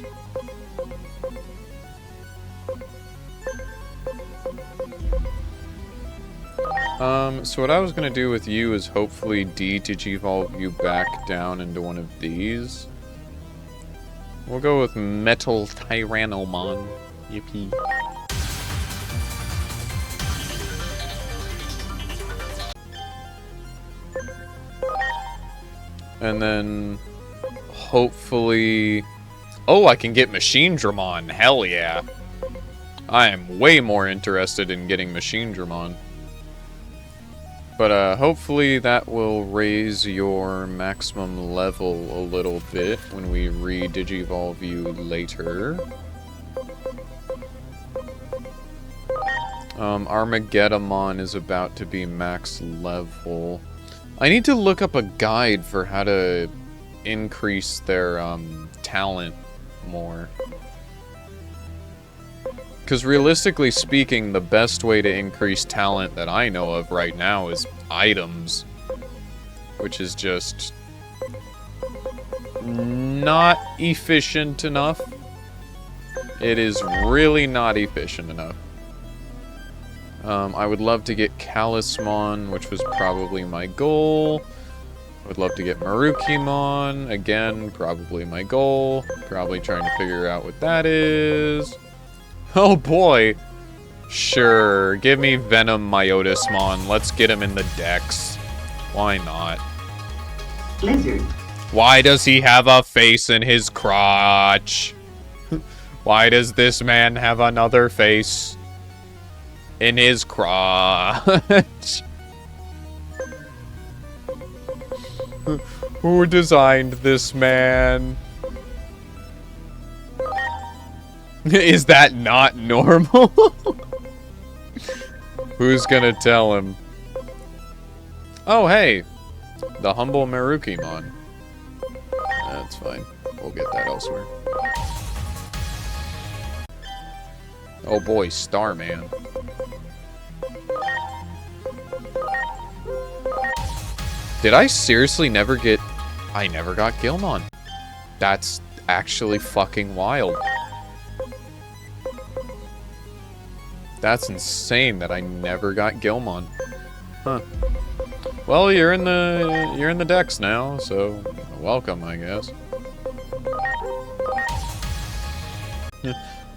So what I was gonna do with you is hopefully digivolve you back down into one of these. We'll go with Metal Tyrannomon. Yippee. And then hopefully... Oh, I can get Machine Dramon. Hell yeah. I am way more interested in getting Machine Dramon. But hopefully that will raise your maximum level a little bit when we re-digivolve you later. Armageddamon is about to be max level. I need to look up a guide for how to increase their talent more. Because realistically speaking, the best way to increase talent that I know of right now is items. Which is just... not efficient enough. It is really not efficient enough. I would love to get Callismon, which was probably my goal. I would love to get Marukimon, again, probably my goal. Probably trying to figure out what that is. Oh boy! Sure, give me Venom Myotismon. Let's get him in the Dex. Why not?
Lizard.
Why does he have a face in his crotch? Why does this man have another face in his crotch? Who designed this man? Is that not normal? Who's gonna tell him? Oh, hey! The humble Marukimon. That's fine. We'll get that elsewhere. Oh boy, Starman. Did I seriously never get... I never got Gilmon. That's actually fucking wild. That's insane that I never got Gilmon. Huh. Well, you're in the Dex now, so welcome, I guess.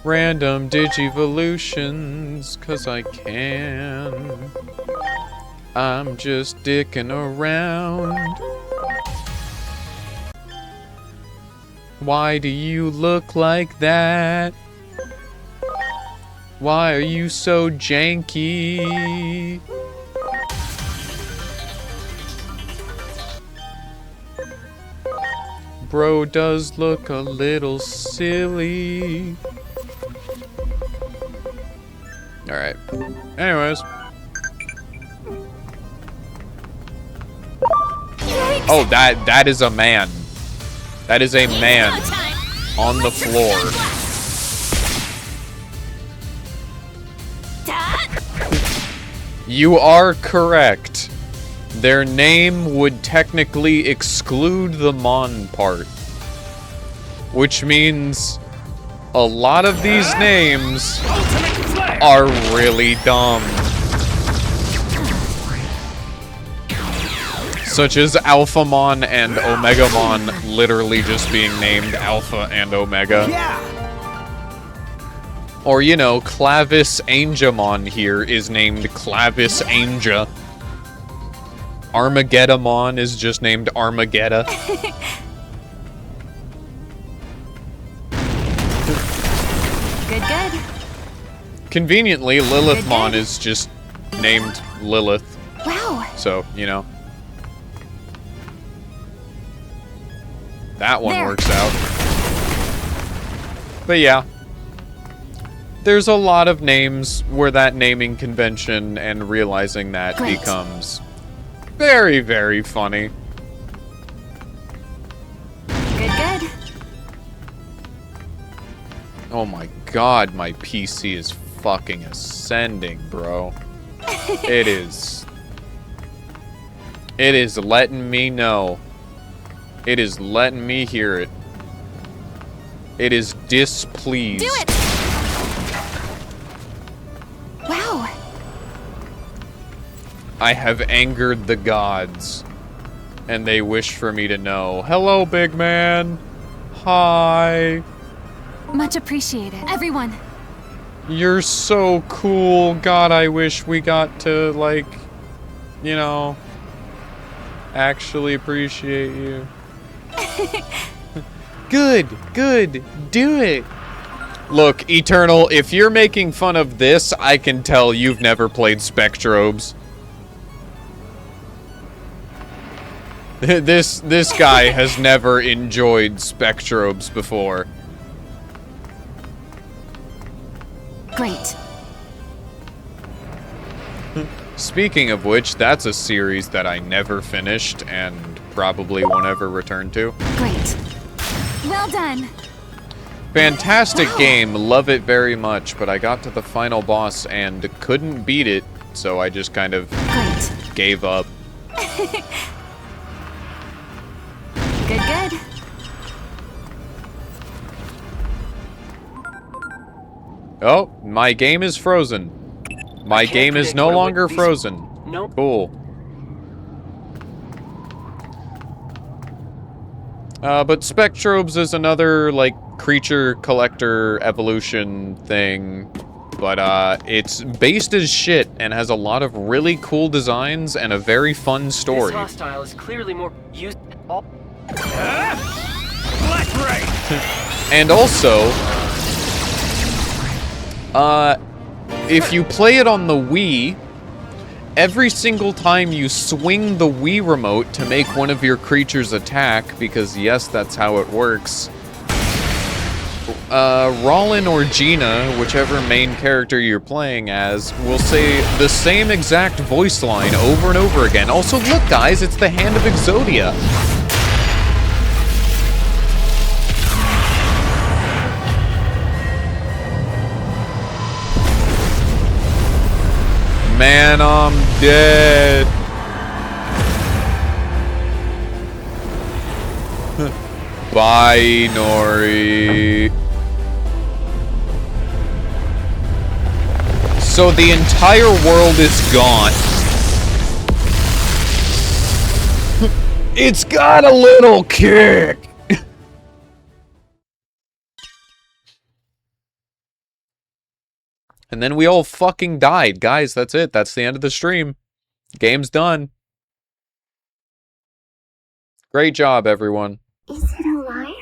Random Digivolutions, 'cause I can. I'm just dicking around. Why do you look like that? Why are you so janky? Bro does look a little silly. Alright. Anyways. Oh, that is a man. That is a man on the floor. You are correct. Their name would technically exclude the Mon part. Which means a lot of these names are really dumb. Such as Alphamon and Omegamon literally just being named Alpha and Omega.
Yeah.
Or, you know, Clavis Angemon here is named Clavis Anga. Armageddamon is just named Armageddon.
Good.
Conveniently, Lilithmon is just named Lilith.
Wow.
So, you know. that one
There.
works out. But yeah. There's a lot of names where that naming convention and realizing that
Great.
becomes very, very funny.
Good, good.
Oh my god, my PC is fucking ascending, bro. It is. It is letting me know. It is letting me hear it. It is displeased.
Do it! Wow.
I have angered the gods, and they wish for me to know. Hello, big man. Hi.
Much appreciated. Everyone.
You're so cool. God, I wish we got to, like, you know, actually appreciate you. Good, good. Do it. Look, Eternal, if you're making fun of this, I can tell you've never played Spectrobes. This guy has never enjoyed Spectrobes before.
Great.
Speaking of which, that's a series that I never finished and probably won't ever return to.
Great. Well done.
Fantastic game, love it very much, but I got to the final boss and couldn't beat it, so I just kind of
Great.
gave up.
Good, good.
Oh, my game is frozen. My
can't
game is
predict
no
what it would
longer
be-
frozen.
Nope.
Cool. But Spectrobes is another, like, creature collector evolution thing. But, it's based as shit and has a lot of really cool designs and a very fun
This
story.
hostile is clearly more used.
And also, if you play it on the Wii, every single time you swing the Wii remote to make one of your creatures attack, because yes, that's how it works, Rollin or Gina, whichever main character you're playing as, will say the same exact voice line over and over again. Also, look guys, it's the Hand of Exodia. Man, I'm dead. Bye, Nori. So the entire world is gone. It's got a little kick. And then we all fucking died. Guys, that's it. That's the end of the stream. Game's done. Great job, everyone.
Is it alive?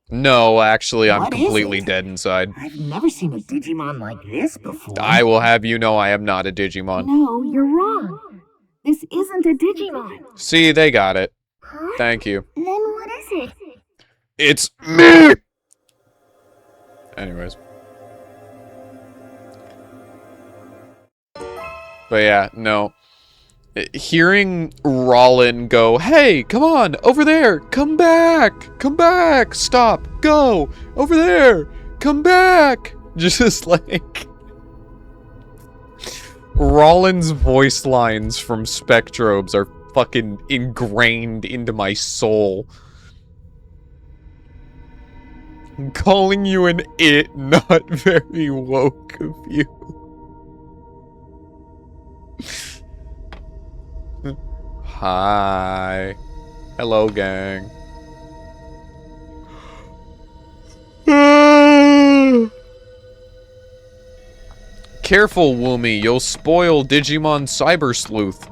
No, actually, I'm
What is
completely
it?
dead inside.
I've never seen a Digimon like this before.
I will have you know I am not a Digimon.
No, you're wrong. This isn't a Digimon.
See, they got it.
Huh?
Thank you.
Then what is it?
It's me! Anyways. But yeah, no. Hearing Rollin go, hey, come on, over there, come back, stop, go, over there, come back. Just like... Rollin's voice lines from Spectrobes are fucking ingrained into my soul. I'm calling you an it, not very woke of you. Hi. Hello, gang. Careful, Woomy, you'll spoil Digimon Cyber Sleuth.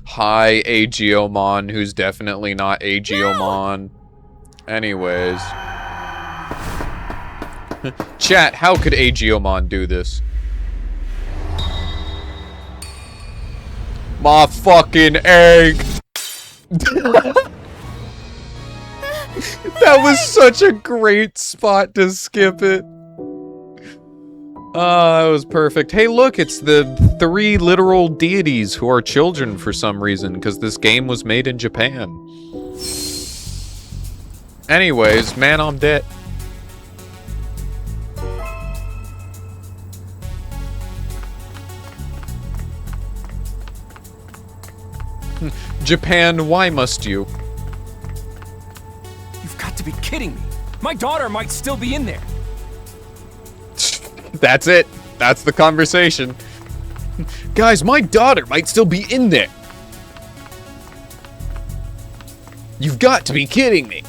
Hi, Aegiomon, who's definitely not Aegiomon. Anyways. Chat, how could Aegiomon do this? My fucking egg! That was such a great spot to skip it. That was perfect. Hey, look, it's the 3 literal deities who are children for some reason, because this game was made in Japan. Anyways, man, I'm dead. Japan, why must you?
You've got to be kidding me. My daughter might still be in there.
That's it. That's the conversation. Guys, my daughter might still be in there. You've got to be kidding me.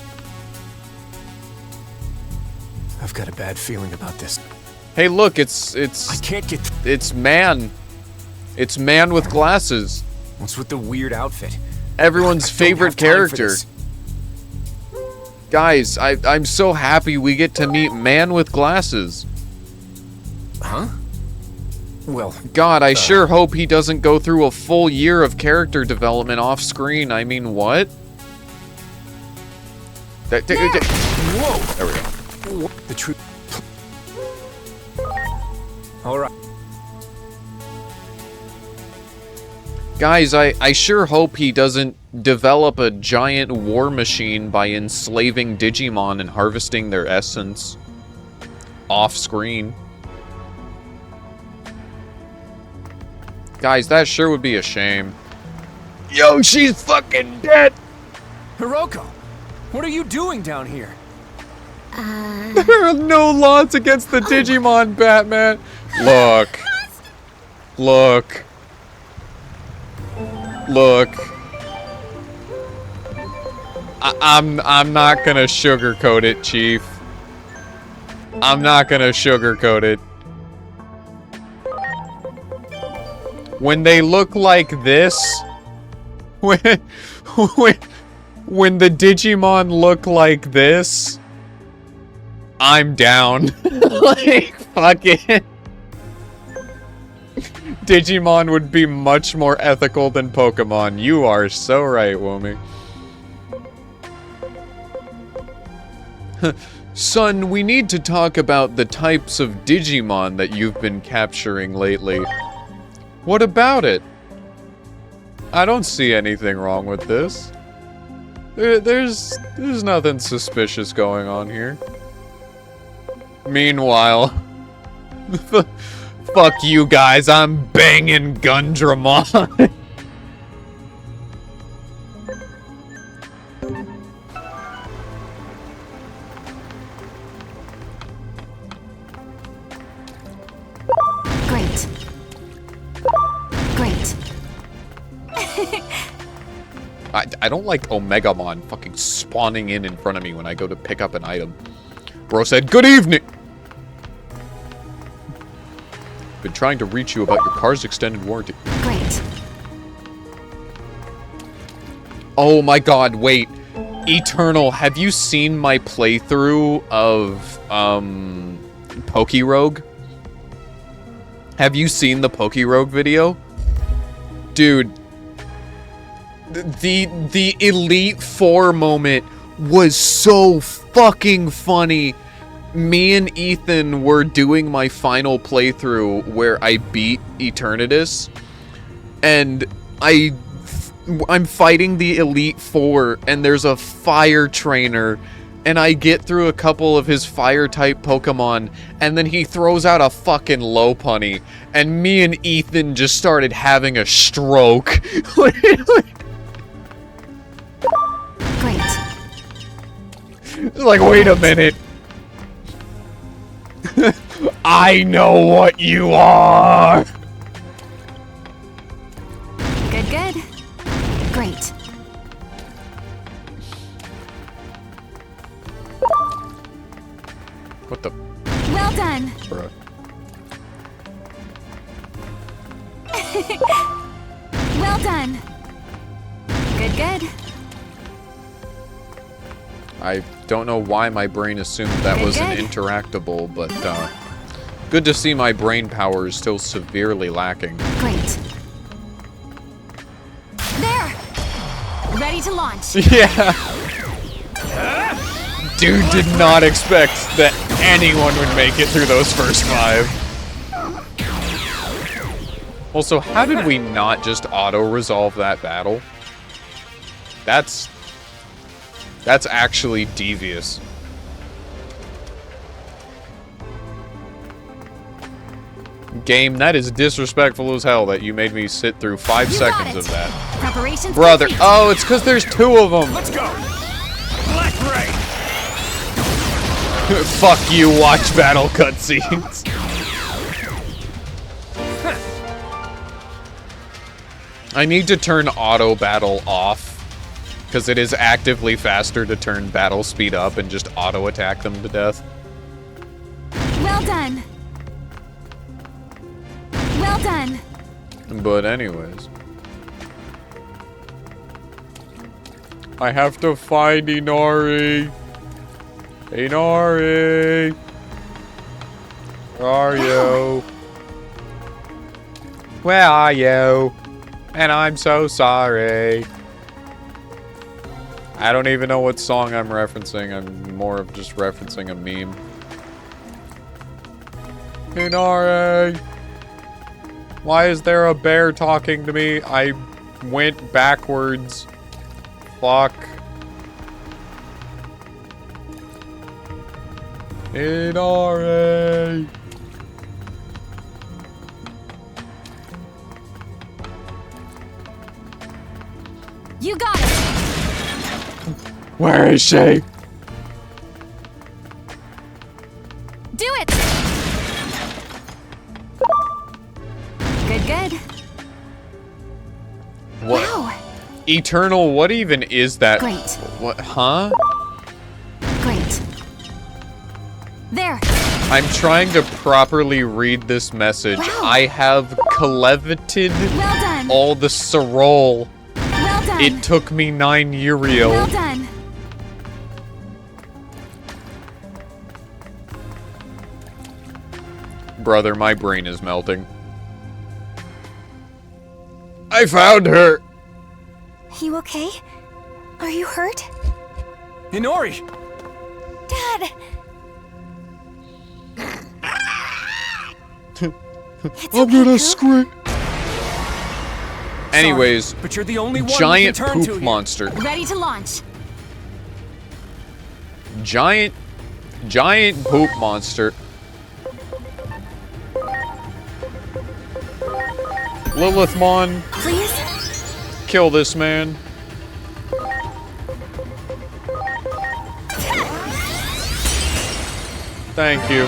I've got a bad feeling about this.
Hey, look, it's
I can't get...
it's man. It's man with glasses.
What's with the weird outfit?
Everyone's
I don't
favorite
have time for
character.
this.
Guys, I'm so happy we get to meet man with glasses.
Huh? Well,
God, I sure hope he doesn't go through a full year of character development off screen. I mean, what?
whoa!
There we go.
The truth. All right.
Guys, I sure hope he doesn't develop a giant war machine by enslaving Digimon and harvesting their essence off screen. Guys, that sure would be a shame. Yo, she's fucking dead!
Hiroko, what are you doing down here?
There are no laws against the Digimon, Batman. Look. Look. Look. I'm not gonna sugarcoat it, Chief. I'm not gonna sugarcoat it. When they look like this, when the Digimon look like this, I'm down. Like, fuck it. Digimon would be much more ethical than Pokemon. You are so right, Woomy. Son, we need to talk about the types of Digimon that you've been capturing lately. What about it? I don't see anything wrong with this. There's nothing suspicious going on here. Meanwhile, fuck you guys, I'm banging Gundramon.
Great. Great.
I don't like Omegamon fucking spawning in front of me when I go to pick up an item. Bro said, "Good evening!" Been trying to reach you about your car's extended warranty.
Great.
Oh my god, wait. Eternal, have you seen my playthrough of, Pokerogue? Have you seen the Pokerogue video? Dude, the Elite Four moment was so fucking funny. Me and Ethan were doing my final playthrough where I beat Eternatus, and I'm fighting the Elite Four, and there's a fire trainer, and I get through a couple of his fire-type Pokemon, and then he throws out a fucking Lopunny, and me and Ethan just started having a stroke.
Great.
Like, wait a minute. I know what you are!
Good, good. Great.
What the...
Well done.
Bruh.
Well done. Good, good.
I don't know why my brain assumed that was an interactable, but good to see my brain power is still severely lacking.
Great. There! Ready to launch.
Yeah. Dude did not expect that anyone would make it through those first 5. Also, how did we not just auto-resolve that battle? That's actually devious. Game, that is disrespectful as hell that you made me sit through 5 seconds of that.
Preparations
Brother,
complete.
oh, it's because there's 2 of them.
Let's go! Black Ray!
Fuck you, watch battle cutscenes. I need to turn auto battle off, because it is actively faster to turn battle speed up and just auto attack them to death.
Well done. Well done.
But anyways. I have to find Inari. Inari. Where are you? Where are you? And I'm so sorry. I don't even know what song I'm referencing. I'm more of just referencing a meme. Inari! Why is there a bear talking to me? I went backwards. Fuck. Inari!
You got it.
Where is she?
Do it. Good.
What?
Wow.
Eternal, what even is that?
Great.
What, huh?
Great. There.
I'm trying to properly read this message.
Wow.
I have coleveted
Well done.
all the sorol.
Well done.
It took me 9 Uriel.
Well done.
Brother, my brain is melting. I found her!
You okay? Are you hurt?
Inori!
Dad!
I'm gonna scream. Anyways,
But you're the only one
giant
we can turn to
poop
here.
monster.
Ready to launch.
Giant poop monster. Lilithmon,
Please?
kill this man. Thank you.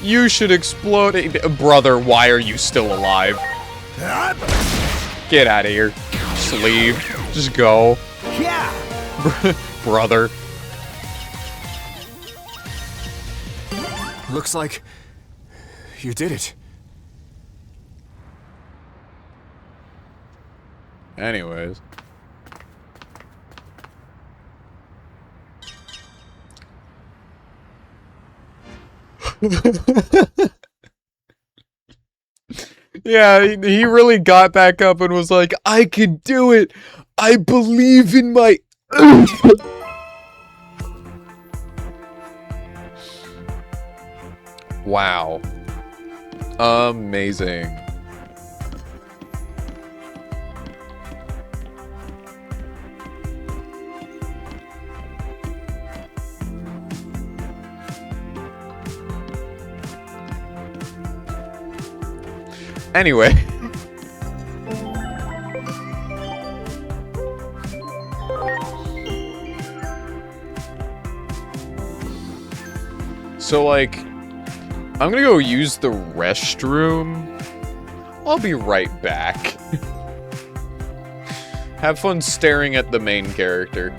You should explode. Brother, why are you still alive? Get out of here. Just leave. Just go.
Yeah!
Brother.
Looks like you did it.
Anyways. Yeah, he really got back up and was like, I can do it. I believe in my... Wow. Amazing. Anyway. So, like, I'm gonna go use the restroom. I'll be right back. Have fun staring at the main character.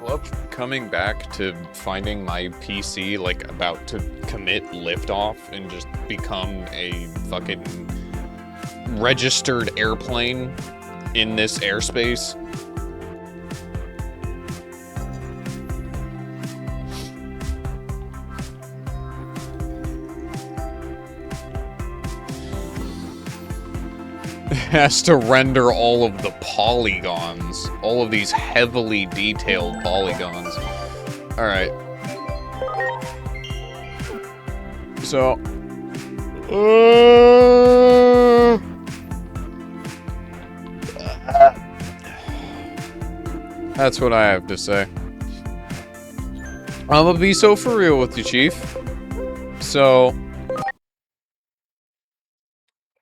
love coming back to finding my PC, like, about to commit liftoff and just become a fucking registered airplane in this airspace. Has to render all of the polygons, all of these heavily detailed polygons. Alright. So... that's what I have to say. I'm gonna be so for real with you, Chief. So...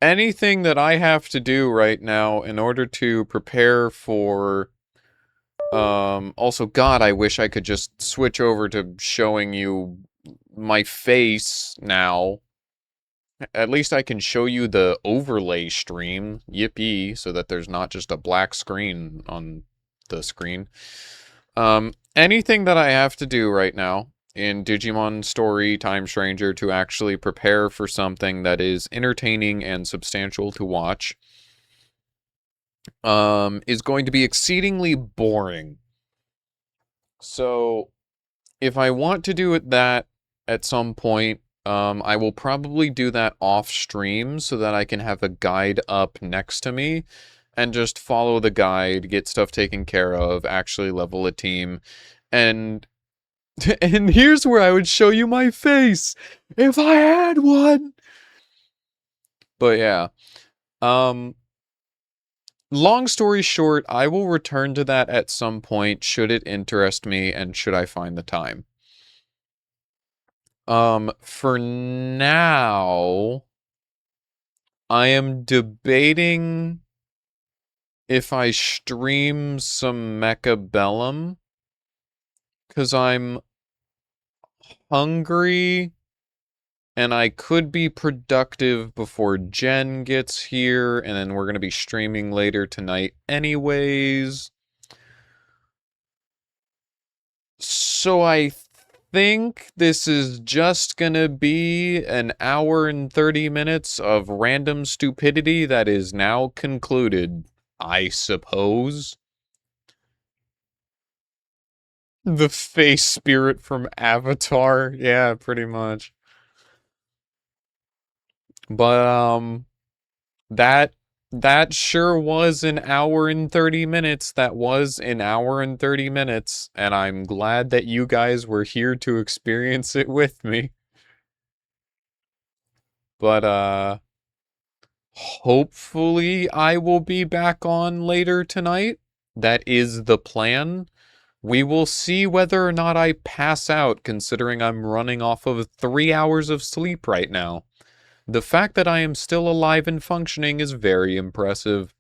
anything that I have to do right now in order to prepare for... also, God, I wish I could just switch over to showing you my face now. At least I can show you the overlay stream. Yippee, so that there's not just a black screen on the screen. Anything that I have to do right now in Digimon Story Time Stranger to actually prepare for something that is entertaining and substantial to watch is going to be exceedingly boring. So if I want to do that at some point, I will probably do that off stream so that I can have a guide up next to me and just follow the guide, get stuff taken care of, actually level a team, and here's where I would show you my face if I had one. But yeah. Long story short, I will return to that at some point should it interest me and should I find the time. For now, I am debating if I stream some Mechabellum, because I'm hungry, and I could be productive before Jen gets here, and then we're going to be streaming later tonight anyways. So I think this is just going to be an hour and 30 minutes of random stupidity that is now concluded, I suppose. The face spirit from Avatar. Yeah, pretty much. But, that sure was an hour and 30 minutes. That was an hour and 30 minutes. And I'm glad that you guys were here to experience it with me. But, hopefully I will be back on later tonight. That is the plan. We will see whether or not I pass out, considering I'm running off of 3 hours of sleep right now. The fact that I am still alive and functioning is very impressive.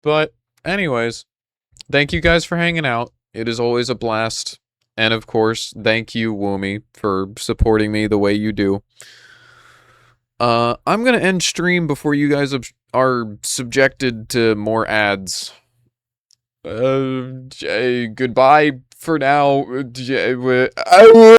But, anyways, thank you guys for hanging out. It is always a blast. And of course, thank you, Woomy, for supporting me the way you do. I'm gonna end stream before you guys are subjected to more ads. Goodbye for now.